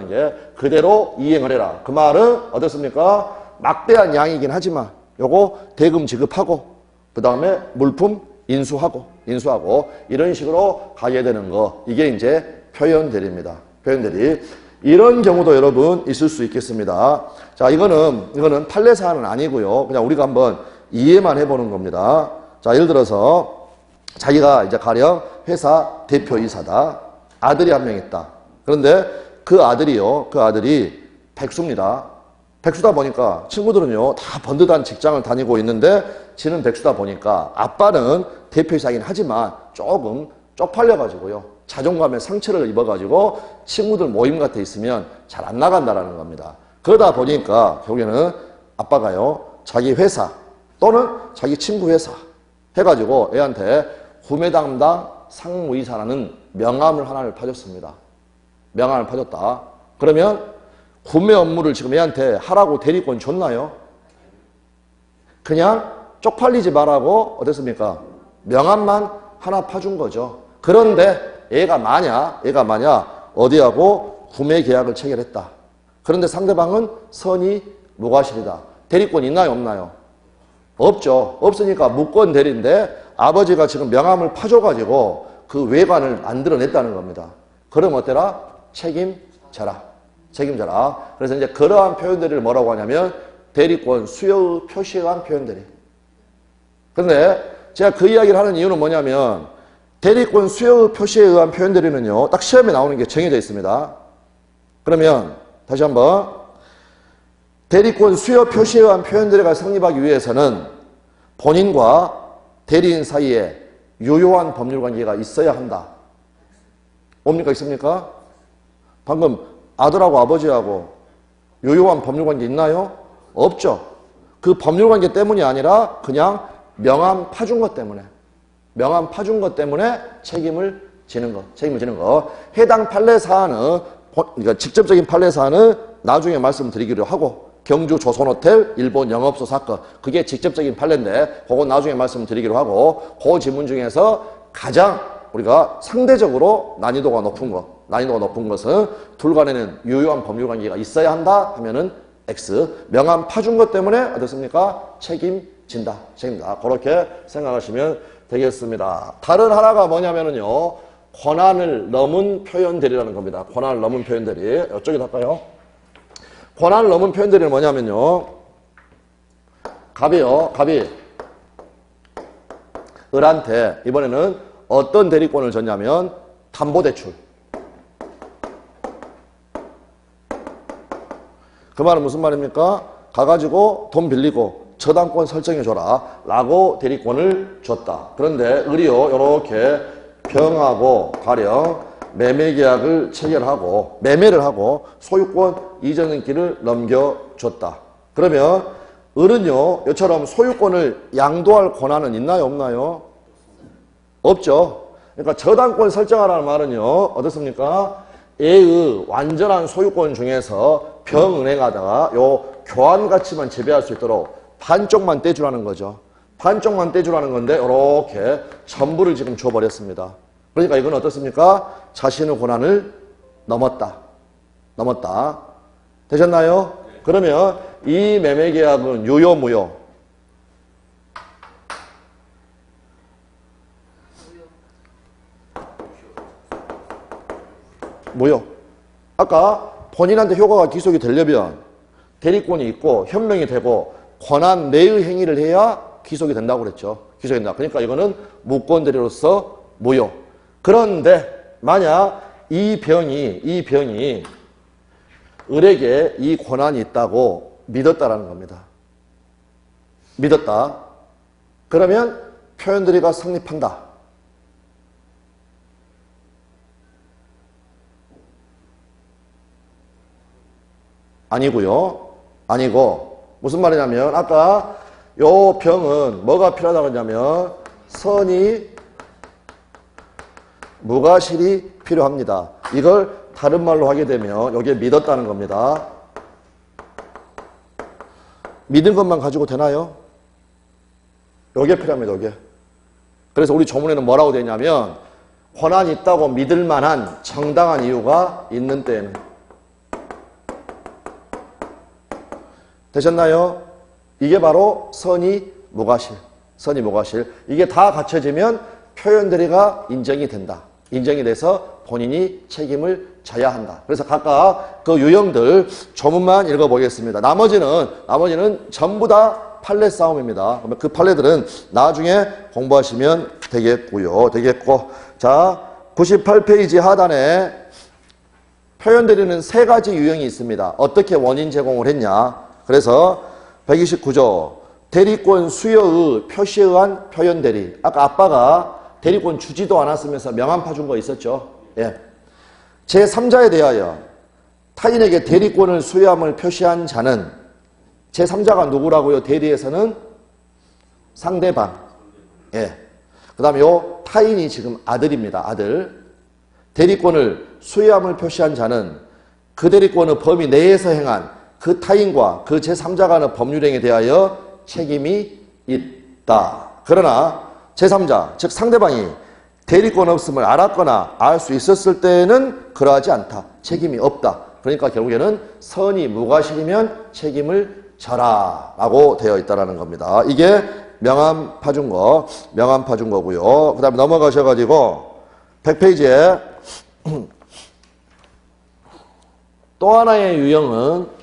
Speaker 1: 게 그대로 이행을 해라. 그 말은 어떻습니까? 막대한 양이긴 하지만 요거 대금 지급하고 그 다음에 물품 인수하고 이런 식으로 가게 되는 거. 이게 이제 표현대리입니다. 표현대리. 이런 경우도 여러분 있을 수 있겠습니다. 자, 이거는 판례 사안은 아니고요. 그냥 우리가 한번 이해만 해보는 겁니다. 자, 예를 들어서 자기가 이제 가령 회사 대표이사다. 아들이 한 명 있다. 그런데 그 아들이 백수입니다. 백수다 보니까 친구들은요 다 번듯한 직장을 다니고 있는데 지는 백수다 보니까 아빠는 대표이사긴 하지만 조금 쪽팔려가지고요 자존감에 상처를 입어가지고 친구들 모임 같은 데 있으면 잘 안 나간다라는 겁니다. 그러다 보니까 결국에는 아빠가요 자기 회사 또는 자기 친구 회사 해가지고 애한테 구매 담당 상무이사라는 명함을 하나를 파줬습니다. 명함을 파줬다. 그러면 구매 업무를 지금 애한테 하라고 대리권 줬나요? 그냥 쪽팔리지 말라고 어땠습니까? 명함만 하나 파준 거죠. 그런데 얘가 만약 어디하고 구매 계약을 체결했다. 그런데 상대방은 선의 무과실이다. 대리권 있나요? 없나요? 없죠. 없으니까 무권 대리인데 아버지가 지금 명함을 파줘가지고 그 외관을 만들어냈다는 겁니다. 그럼 어때라? 책임져라. 그래서 이제 그러한 표현들을 뭐라고 하냐면 대리권 수여의 표시에 의한 표현들이. 그런데 제가 그 이야기를 하는 이유는 뭐냐면 대리권 수여의 표시에 의한 표현들이는요. 딱 시험에 나오는 게 정해져 있습니다. 그러면 다시 한번 대리권 수여 표시에 의한 표현들이가 성립하기 위해서는 본인과 대리인 사이에 유효한 법률관계가 있어야 한다. 뭡니까? 있습니까? 방금 아들하고 아버지하고 유효한 법률관계 있나요? 없죠. 그 법률관계 때문이 아니라 그냥 명함 파준 것 때문에 책임을 지는 거. 해당 판례 사안은 그러니까 직접적인 판례 사안은 나중에 말씀드리기로 하고 경주 조선호텔 일본 영업소 사건 그게 직접적인 판례인데 그건 나중에 말씀드리기로 하고 그 지문 중에서 가장 우리가 상대적으로 난이도가 높은 것은 둘 간에는 유효한 법률관계가 있어야 한다 하면은 X. 명함 파준 것 때문에 어떻습니까? 책임진다. 그렇게 생각하시면 되겠습니다. 다른 하나가 뭐냐면은요. 권한을 넘은 표현들이라는 겁니다. 권한을 넘은 표현들이. 이쪽에 할까요? 권한을 넘은 표현들이 뭐냐면요. 갑이 을한테 이번에는 어떤 대리권을 줬냐면 담보대출. 그 말은 무슨 말입니까? 가가지고 돈 빌리고 저당권 설정해줘라 라고 대리권을 줬다. 그런데 을이요 이렇게 병하고 가령 매매계약을 체결하고 매매를 하고 소유권 이전등기를 넘겨줬다. 그러면 을은요 이처럼 소유권을 양도할 권한은 있나요? 없나요? 없죠. 그러니까 저당권 설정하라는 말은요 어떻습니까? A의 완전한 소유권 중에서 병은행하다가 요 교환가치만 재배할 수 있도록 반쪽만 떼주라는 거죠. 반쪽만 떼주라는 건데 이렇게 전부를 지금 줘버렸습니다. 그러니까 이건 어떻습니까? 자신의 권한을 넘었다. 되셨나요? 그러면 이 매매계약은 유효 무효? 무효. 아까 본인한테 효과가 기속이 되려면 대리권이 있고 현명이 되고 권한 내의 행위를 해야 기속이 된다고 그랬죠. 기속이 된다. 그러니까 이거는 무권대리로서 무효. 그런데 만약 이 병이 을에게 이 권한이 있다고 믿었다라는 겁니다. 믿었다. 그러면 표현들이가 성립한다. 아니고요. 아니고 무슨 말이냐면 아까 요 병은 뭐가 필요하다고 했냐면 선이 무과실이 필요합니다. 이걸 다른 말로 하게 되면 여기에 믿었다는 겁니다. 믿은 것만 가지고 되나요? 여기에 필요합니다. 여기에. 그래서 우리 조문에는 뭐라고 되냐면 권한이 있다고 믿을 만한 정당한 이유가 있는 때에는. 되셨나요? 이게 바로 선의 무과실. 선의 무과실. 이게 다 갖춰지면 표현대리가 인정이 된다. 인정이 돼서 본인이 책임을 져야 한다. 그래서 각각 그 유형들 조문만 읽어보겠습니다. 나머지는 전부 다 판례 싸움입니다. 그러면 그 판례들은 나중에 공부하시면 되겠고. 자, 98페이지 하단에 표현대리는 세 가지 유형이 있습니다. 어떻게 원인 제공을 했냐. 그래서 129조 대리권 수여의 표시에 의한 표현대리. 아까 아빠가 대리권 주지도 않았으면서 명함 파준 거 있었죠. 예. 제3자에 대하여 타인에게 대리권을 수여함을 표시한 자는 제3자가 누구라고요? 대리에서는 상대방. 예. 그 다음에 요 타인이 지금 아들입니다. 아들. 대리권을 수여함을 표시한 자는 그 대리권의 범위 내에서 행한 그 타인과 그 제3자 간의 법률행위에 대하여 책임이 있다. 그러나 제3자, 즉 상대방이 대리권 없음을 알았거나 알 수 있었을 때는 그러하지 않다. 책임이 없다. 그러니까 결국에는 선이 무과실이면 책임을 져라 라고 되어 있다는 겁니다. 이게 명함 파준 거고요. 그 다음에 넘어가셔가지고 100페이지에 또 하나의 유형은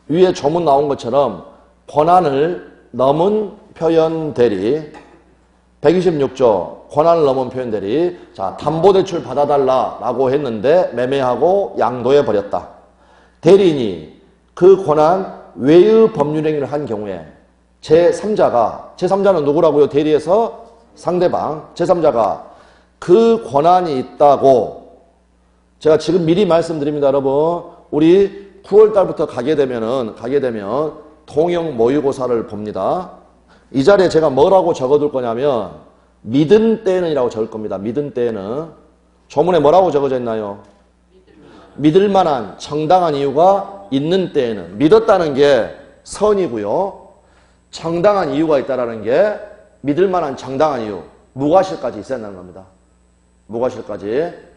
Speaker 1: 위에 조문 나온 것처럼 권한을 넘은 표현대리. 126조 권한을 넘은 표현대리. 자, 담보대출 받아달라라고 했는데 매매하고 양도해버렸다. 대리인이 그 권한 외의 법률행위를 한 경우에 제3자는 누구라고요? 대리에서 상대방. 제3자가 그 권한이 있다고 제가 지금 미리 말씀드립니다. 여러분, 우리 9월달부터 가게 되면 통영 모의고사를 봅니다. 이 자리에 제가 뭐라고 적어둘 거냐면 믿은 때는이라고 적을 겁니다. 믿은 때는. 조문에 뭐라고 적어져 있나요? 믿을 만한 정당한 이유가 있는 때에는. 믿었다는 게 선이고요. 정당한 이유가 있다는 게 믿을 만한 정당한 이유. 무과실까지 있어야 한다는 겁니다. 무과실까지.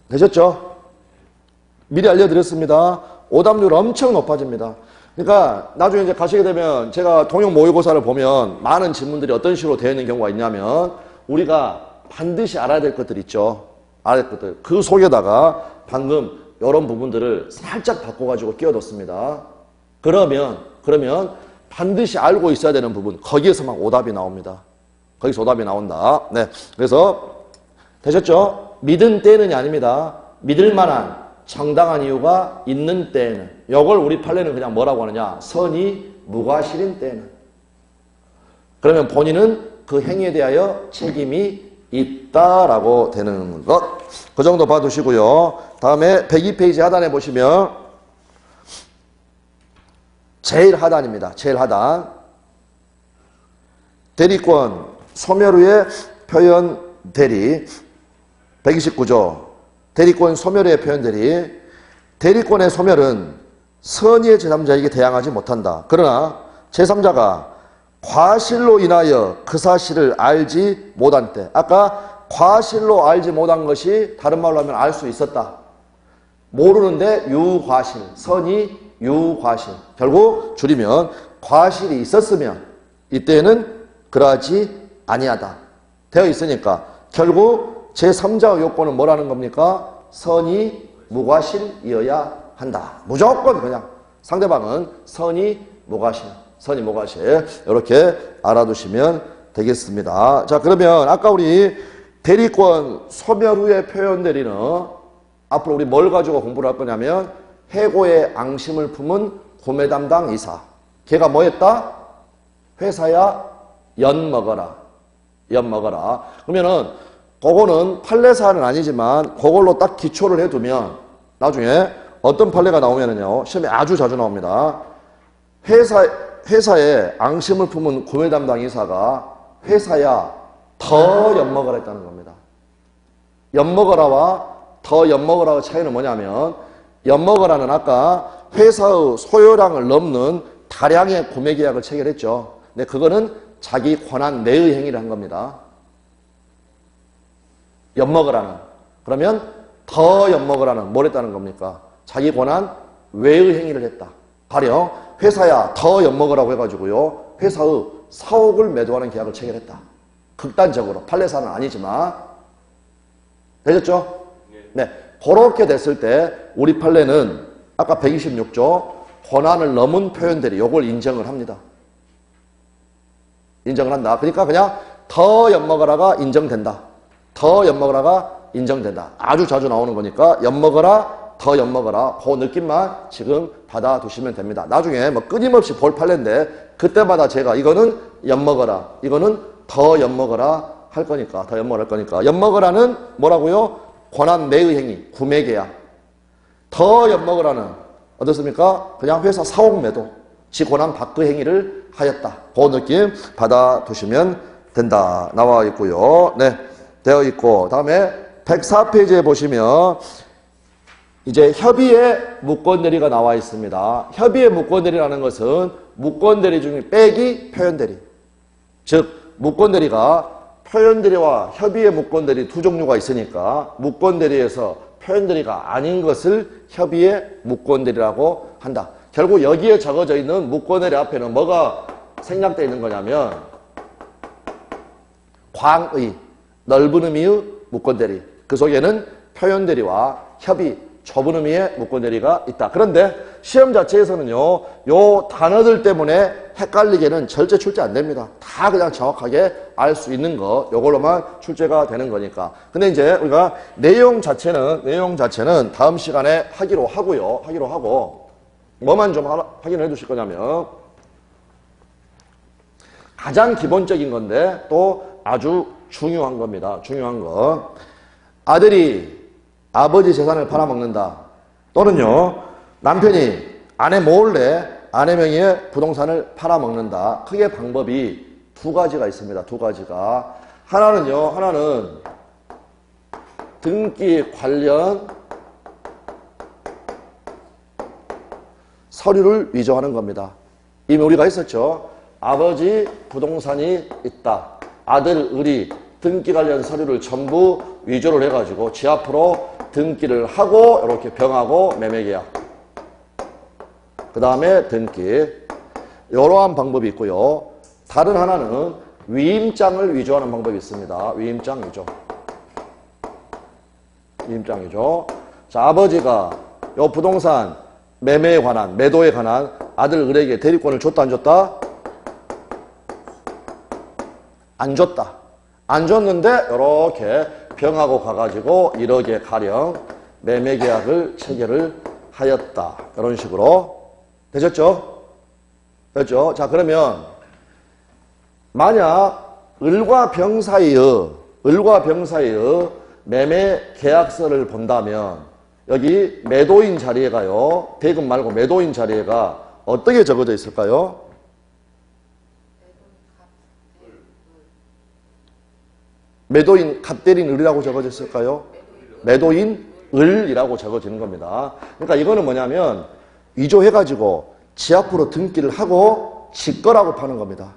Speaker 1: 되셨죠? 미리 알려드렸습니다. 오답률 엄청 높아집니다. 그러니까 나중에 이제 가시게 되면 제가 통영 모의고사를 보면 많은 질문들이 어떤 식으로 되어 있는 경우가 있냐면 우리가 반드시 알아야 될 것들 있죠. 알아야 될 것들. 그 속에다가 방금 이런 부분들을 살짝 바꿔가지고 끼워뒀습니다. 그러면 반드시 알고 있어야 되는 부분, 거기에서 막 오답이 나옵니다. 거기서 오답이 나온다. 네. 그래서 되셨죠? 믿은 때는이 아닙니다. 믿을 만한 정당한 이유가 있는 때에는. 이걸 우리 판례는 그냥 뭐라고 하느냐. 선이 무과실인 때에는. 그러면 본인은 그 행위에 대하여 책임이 있다라고 되는 것. 그 정도 봐두시고요. 다음에 102페이지 하단에 보시면 제일 하단입니다. 제일 하단. 대리권 소멸 후의 표현 대리. 129조. 대리권 소멸의 표현들이 대리권의 소멸은 선의의 제3자에게 대항하지 못한다. 그러나 제3자가 과실로 인하여 그 사실을 알지 못한 때. 아까 과실로 알지 못한 것이 다른 말로 하면 알 수 있었다. 모르는데 유과실. 선의 유과실. 결국 줄이면 과실이 있었으면 이때는 그러하지 아니하다. 되어 있으니까 결국 제3자의 요건은 뭐라는 겁니까? 선의 무과실이어야 한다. 무조건 그냥 상대방은 선의 무과실. 선의 무과실. 이렇게 알아두시면 되겠습니다. 자, 그러면 아까 우리 대리권 소멸 후의 표현 대리는 앞으로 우리 뭘 가지고 공부를 할 거냐면 해고의 앙심을 품은 구매 담당 이사. 걔가 뭐 했다? 회사야 연 먹어라. 연 먹어라. 그러면은 그거는 판례사는 아니지만 그걸로 딱 기초를 해두면 나중에 어떤 판례가 나오면은요, 시험에 아주 자주 나옵니다. 회사에 앙심을 품은 구매 담당 이사가 회사야 더 엿먹으라 했다는 겁니다. 엿먹으라와 더 엿먹으라의 차이는 뭐냐면, 엿먹으라는 아까 회사의 소요량을 넘는 다량의 구매 계약을 체결했죠. 근데 그거는 자기 권한 내의 행위를 한 겁니다. 엿먹으라는. 그러면 더 엿먹으라는 뭘 했다는 겁니까? 자기 권한 외의 행위를 했다. 가령 회사야 더 엿먹으라고 해가지고요, 회사의 사옥을 매도하는 계약을 체결했다. 극단적으로, 판례사는 아니지만. 되셨죠? 네. 그렇게 됐을 때 우리 판례는 아까 126조 권한을 넘은 표현들이 요걸 인정을 합니다. 인정을 한다. 그러니까 그냥 더 엿먹으라가 인정된다. 더 엿먹으라가 인정된다. 아주 자주 나오는 거니까 엿먹으라, 더 엿먹으라, 그 느낌만 지금 받아두시면 됩니다. 나중에 뭐 끊임없이 볼 판례인데 그때마다 제가 이거는 엿먹어라, 이거는 더 엿먹어라 할 거니까, 더 엿먹어라 할 거니까. 엿먹으라는 뭐라고요? 권한 매의 행위, 구매 계약. 더 엿먹으라는 어떻습니까? 그냥 회사 사옥 매도, 지 권한 밖의 행위를 하였다. 그 느낌 받아두시면 된다. 나와 있고요. 네, 되어 있고, 다음에 104페이지에 보시면 이제 협의의 무권대리가 나와 있습니다. 협의의 무권대리라는 것은 무권대리 중에 빼기 표현대리. 즉 무권대리가 표현대리와 협의의 무권대리 두 종류가 있으니까 무권대리에서 표현대리가 아닌 것을 협의의 무권대리라고 한다. 결국 여기에 적어져 있는 무권대리 앞에는 뭐가 생략되어 있는 거냐면 광의, 넓은 의미의 무권대리, 그 속에는 표현대리와 협의, 좁은 의미의 무권대리가 있다. 그런데 시험 자체에서는요, 요 단어들 때문에 헷갈리게는 절대 출제 안 됩니다. 다 그냥 정확하게 알 수 있는 거, 요걸로만 출제가 되는 거니까. 근데 이제 우리가 내용 자체는 다음 시간에 하기로 하고, 뭐만 좀 확인해 두실 거냐면, 가장 기본적인 건데 또 아주 중요한 겁니다. 중요한 거. 아들이 아버지 재산을 팔아먹는다. 또는요, 남편이 아내 몰래 아내 명의의 부동산을 팔아먹는다. 크게 방법이 두 가지가 있습니다. 두 가지가. 하나는 등기 관련 서류를 위조하는 겁니다. 이미 우리가 있었죠. 아버지 부동산이 있다. 아들 을이 등기 관련 서류를 전부 위조를 해가지고 지 앞으로 등기를 하고 이렇게 병하고 매매계약, 그 다음에 등기, 이러한 방법이 있고요. 다른 하나는 위임장을 위조하는 방법이 있습니다. 위임장 위조. 위임장 위조. 자, 아버지가 이 부동산 매매에 관한, 매도에 관한 아들 을에게 대리권을 줬다 안 줬다? 안 줬다. 안 줬는데 이렇게 병하고 가가지고 1억에 가령 매매계약을 체결을 하였다. 이런 식으로. 되셨죠? 됐죠? 자, 그러면 만약 을과 병 사이의 매매계약서를 본다면 여기 매도인 자리에가요, 대금 말고 매도인 자리에가 어떻게 적어져 있을까요? 매도인 갑대린 을이라고 적어져 있을까요? 매도인 을이라고 적어지는 겁니다. 그러니까 이거는 뭐냐면 위조해가지고 지 앞으로 등기를 하고 지 거라고 파는 겁니다.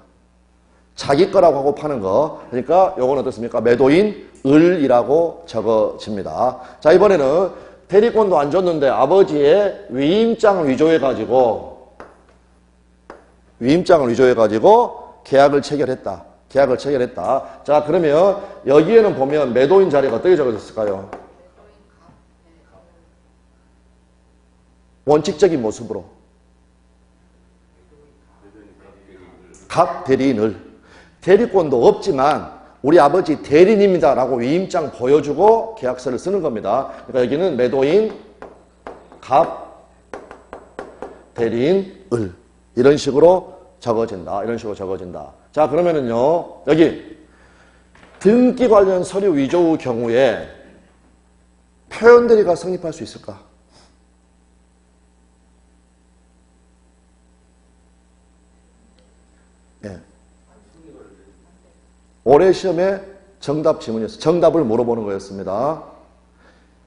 Speaker 1: 자기 거라고 하고 파는 거. 그러니까 요건 어떻습니까? 매도인 을이라고 적어집니다. 자, 이번에는 대리권도 안 줬는데 아버지의 위임장을 위조해가지고 계약을 체결했다. 자, 그러면 여기에는 보면 매도인 자리가 어떻게 적어졌을까요? 원칙적인 모습으로. 갑 대리인 을. 대리권도 없지만 우리 아버지 대리인입니다 라고 위임장 보여주고 계약서를 쓰는 겁니다. 그러니까 여기는 매도인 갑 대리인 을. 이런 식으로 적어진다. 자, 그러면은요, 여기 등기 관련 서류 위조의 경우에 표현 대리가 성립할 수 있을까? 예. 올해 시험에 정답 지문이었어요. 정답을 물어보는 거였습니다.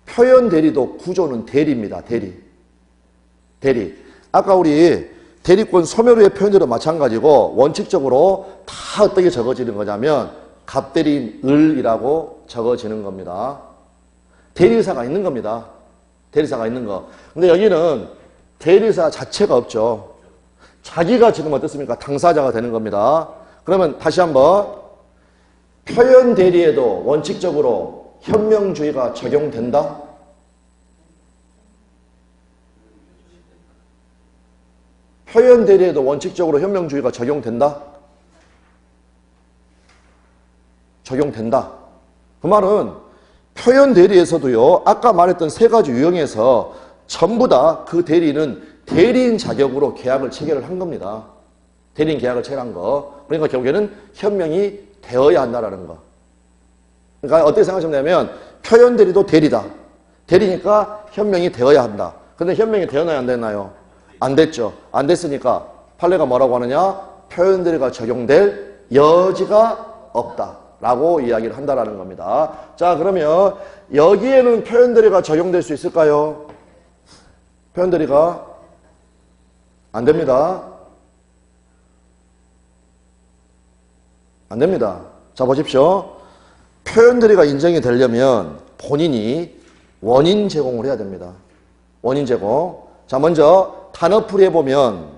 Speaker 1: 표현 대리도 구조는 대리입니다. 대리. 아까 우리 대리권 소멸후의 표현대로 마찬가지고 원칙적으로 다 어떻게 적어지는 거냐면 갑대리인 을이라고 적어지는 겁니다. 대리사가 있는 겁니다. 대리사가 있는 거. 근데 여기는 대리사 자체가 없죠. 자기가 지금 어떻습니까? 당사자가 되는 겁니다. 그러면 다시 한번 표현 대리에도 원칙적으로 현명주의가 적용된다? 표현 대리에도 원칙적으로 현명주의가 적용된다? 적용된다. 그 말은 표현 대리에서도요, 아까 말했던 세 가지 유형에서 전부 다 그 대리는 대리인 자격으로 계약을 체결을 한 겁니다. 대리인 계약을 체결한 거. 그러니까 결국에는 현명이 되어야 한다라는 거. 그러니까 어떻게 생각하시면 되냐면 표현 대리도 대리다. 대리니까 현명이 되어야 한다. 근데 현명이 되었나요? 안 됐나요? 안 됐죠. 안 됐으니까 판례가 뭐라고 하느냐? 표현 대리가 적용될 여지가 없다라고 이야기를 한다라는 겁니다. 자, 그러면 여기에는 표현 대리가 적용될 수 있을까요? 표현 대리가 안 됩니다. 안 됩니다. 자, 보십시오. 표현 대리가 인정이 되려면 본인이 원인 제공을 해야 됩니다. 원인 제공. 자, 먼저 단어풀이 해보면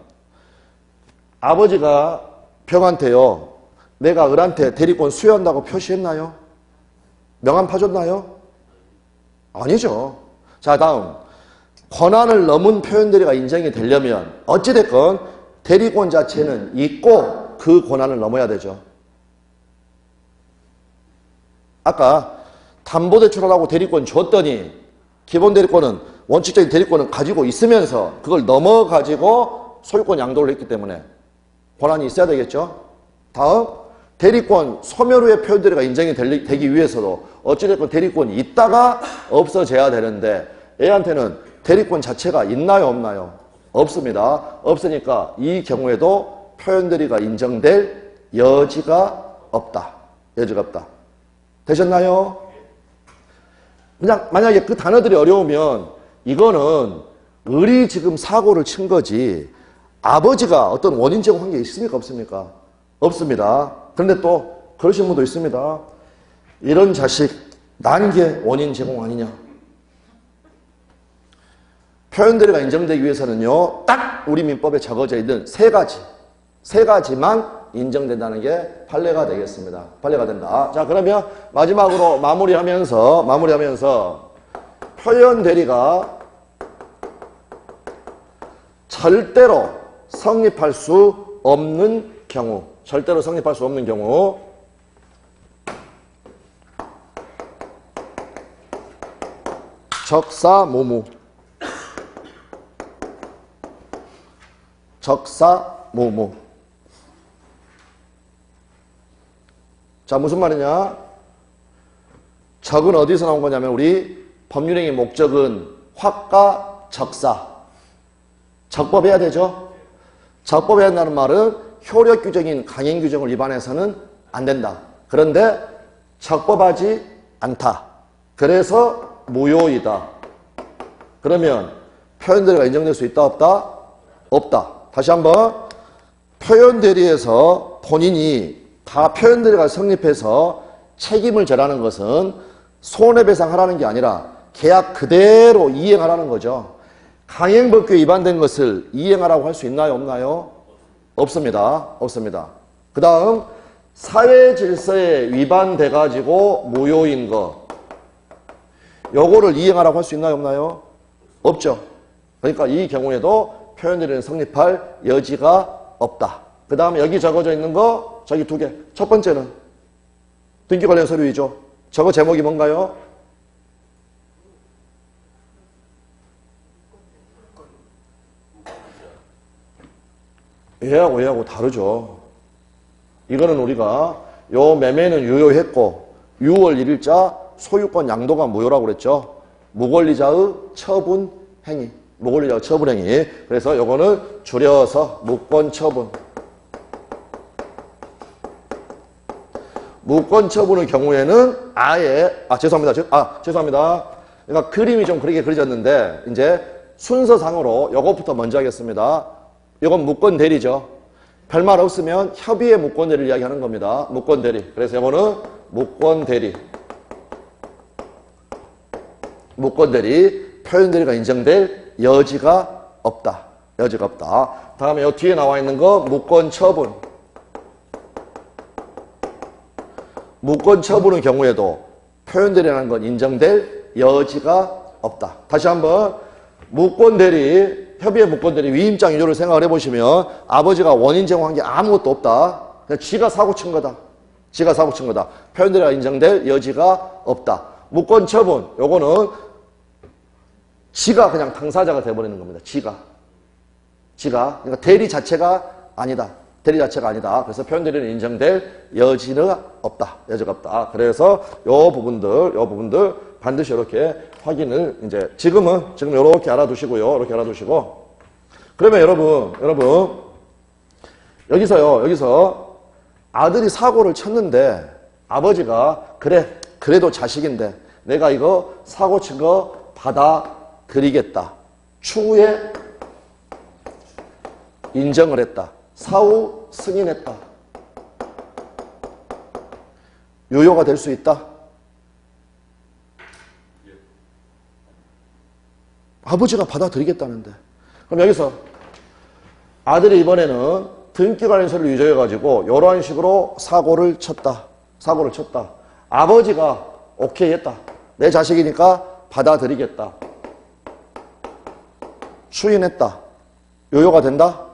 Speaker 1: 아버지가 병한테요, 내가 을한테 대리권 수여한다고 표시했나요? 명함 파줬나요? 아니죠. 자, 다음 권한을 넘은 표현 대리가 인정이 되려면 어찌됐건 대리권 자체는 있고 그 권한을 넘어야 되죠. 아까 담보대출하라고 대리권 줬더니 기본 대리권은 원칙적인 대리권을 가지고 있으면서 그걸 넘어가지고 소유권 양도를 했기 때문에 권한이 있어야 되겠죠. 다음 대리권 소멸 후에 표현 대리가 인정이 되기 위해서도 어찌됐건 대리권이 있다가 없어져야 되는데 애한테는 대리권 자체가 있나요? 없나요? 없습니다. 없으니까 이 경우에도 표현 대리가 인정될 여지가 없다. 여지가 없다. 되셨나요? 그냥 만약에 그 단어들이 어려우면 이거는 을이 지금 사고를 친 거지 아버지가 어떤 원인 제공한 게 있습니까? 없습니까? 없습니다. 그런데 또 그러신 분도 있습니다. 이런 자식 난 게 원인 제공 아니냐? 표현 대리가 인정되기 위해서는요, 딱 우리 민법에 적어져 있는 세 가지만 인정된다는 게 판례가 되겠습니다. 판례가 된다. 자, 그러면 마지막으로 마무리하면서 표현 대리가 절대로 성립할 수 없는 경우, 적사모무. 자, 무슨 말이냐? 적은 어디서 나온 거냐면 우리 법률행위 목적은 확과 적사. 적법해야 되죠? 적법해야 한다는 말은 효력 규정인 강행 규정을 위반해서는 안 된다. 그런데 적법하지 않다. 그래서 무효이다. 그러면 표현 대리가 인정될 수 있다, 없다? 없다. 다시 한번 표현 대리에서 본인이 다 표현 대리가 성립해서 책임을 져라는 것은 손해배상하라는 게 아니라 계약 그대로 이행하라는 거죠. 강행법규에 위반된 것을 이행하라고 할 수 있나요? 없나요? 없습니다. 없습니다. 그 다음 사회질서에 위반돼 가지고 무효인 거 요거를 이행하라고 할 수 있나요? 없나요? 없죠. 그러니까 이 경우에도 표현 대리는 성립할 여지가 없다. 그 다음에 여기 적어져 있는 거 저기 두 개. 첫 번째는 등기 관련 서류 위조. 저거 제목이 뭔가요? 얘하고 다르죠. 이거는 우리가 요 매매는 유효했고 6월 1일자 소유권 양도가 무효라고 그랬죠. 무권리자의 처분 행위. 무권리자의 처분 행위. 그래서 요거는 줄여서 무권 처분. 무권 처분의 경우에는 아예 죄송합니다. 그러니까 그림이 좀 그렇게 그려졌는데 이제 순서상으로 요것부터 먼저 하겠습니다. 요건 무권 대리죠. 별말 없으면 협의의 무권 대리를 이야기하는 겁니다. 무권 대리. 그래서 요거는 무권 대리. 무권 대리. 표현 대리가 인정될 여지가 없다. 여지가 없다. 다음에 요 뒤에 나와 있는 거 무권 처분. 무권 처분의 경우에도 표현 대리라는 건 인정될 여지가 없다. 다시 한번 무권 대리, 협의의 무권 대리 위임장 유효를 생각을 해보시면 아버지가 원인 제공한 게 아무것도 없다. 그냥 지가 사고 친 거다. 지가 사고 친 거다. 표현 대리가 인정될 여지가 없다. 무권 처분, 요거는 지가 그냥 당사자가 돼버리는 겁니다. 지가. 그러니까 대리 자체가 아니다. 대리 자체가 아니다. 그래서 표현 대리는 인정될 여지가 없다. 여지가 없다. 그래서 요 부분들 반드시 이렇게 확인을 이제 지금 이렇게 알아두시고요. 이렇게 알아두시고. 그러면 여러분 여기서 아들이 사고를 쳤는데 아버지가 그래도 자식인데 내가 이거 사고 친 거 받아들이겠다. 추후에 인정을 했다. 사후 승인했다. 유효가 될 수 있다. 아버지가 받아들이겠다는데. 그럼 여기서 아들이 이번에는 등기 관련 서류를 유조해가지고 이러한 식으로 사고를 쳤다. 아버지가 오케이 했다. 내 자식이니까 받아들이겠다. 추인했다. 유효가 된다?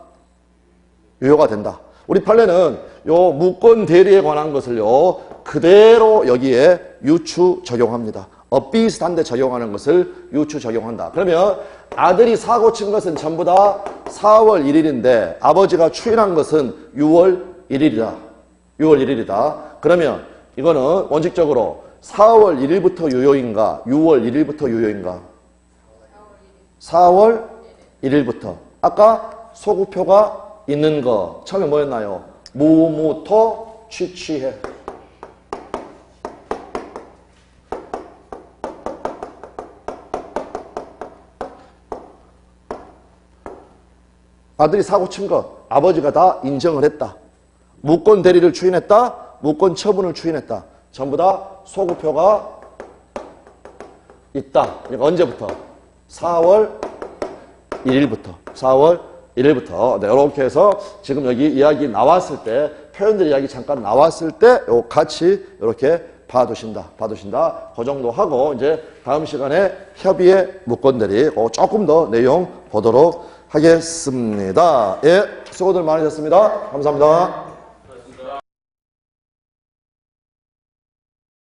Speaker 1: 유효가 된다. 우리 판례는 요 무권 대리에 관한 것을요 그대로 여기에 유추 적용합니다. 비슷한데 적용하는 것을 유추 적용한다. 그러면 아들이 사고 친 것은 전부 다 4월 1일인데 아버지가 추인한 것은 6월 1일이다. 6월 1일이다. 그러면 이거는 원칙적으로 4월 1일부터 유효인가 6월 1일부터 유효인가? 4월 1일부터. 아까 소구표가 있는 거 처음에 뭐였나요? 무무토 취취해. 아들이 사고 친 것 아버지가 다 인정을 했다. 무권 대리를 추인했다. 무권 처분을 추인했다. 전부 다 소구표가 있다. 그러니까 언제부터? 4월 1일부터. 4월 1일부터. 네, 이렇게 해서 지금 여기 이야기 나왔을 때, 표현들 이야기 잠깐 나왔을 때, 요 같이 이렇게 봐두신다. 그 정도 하고, 이제 다음 시간에 협의의 무권대리, 조금 더 내용 보도록 하겠습니다. 예, 수고들 많으셨습니다. 감사합니다.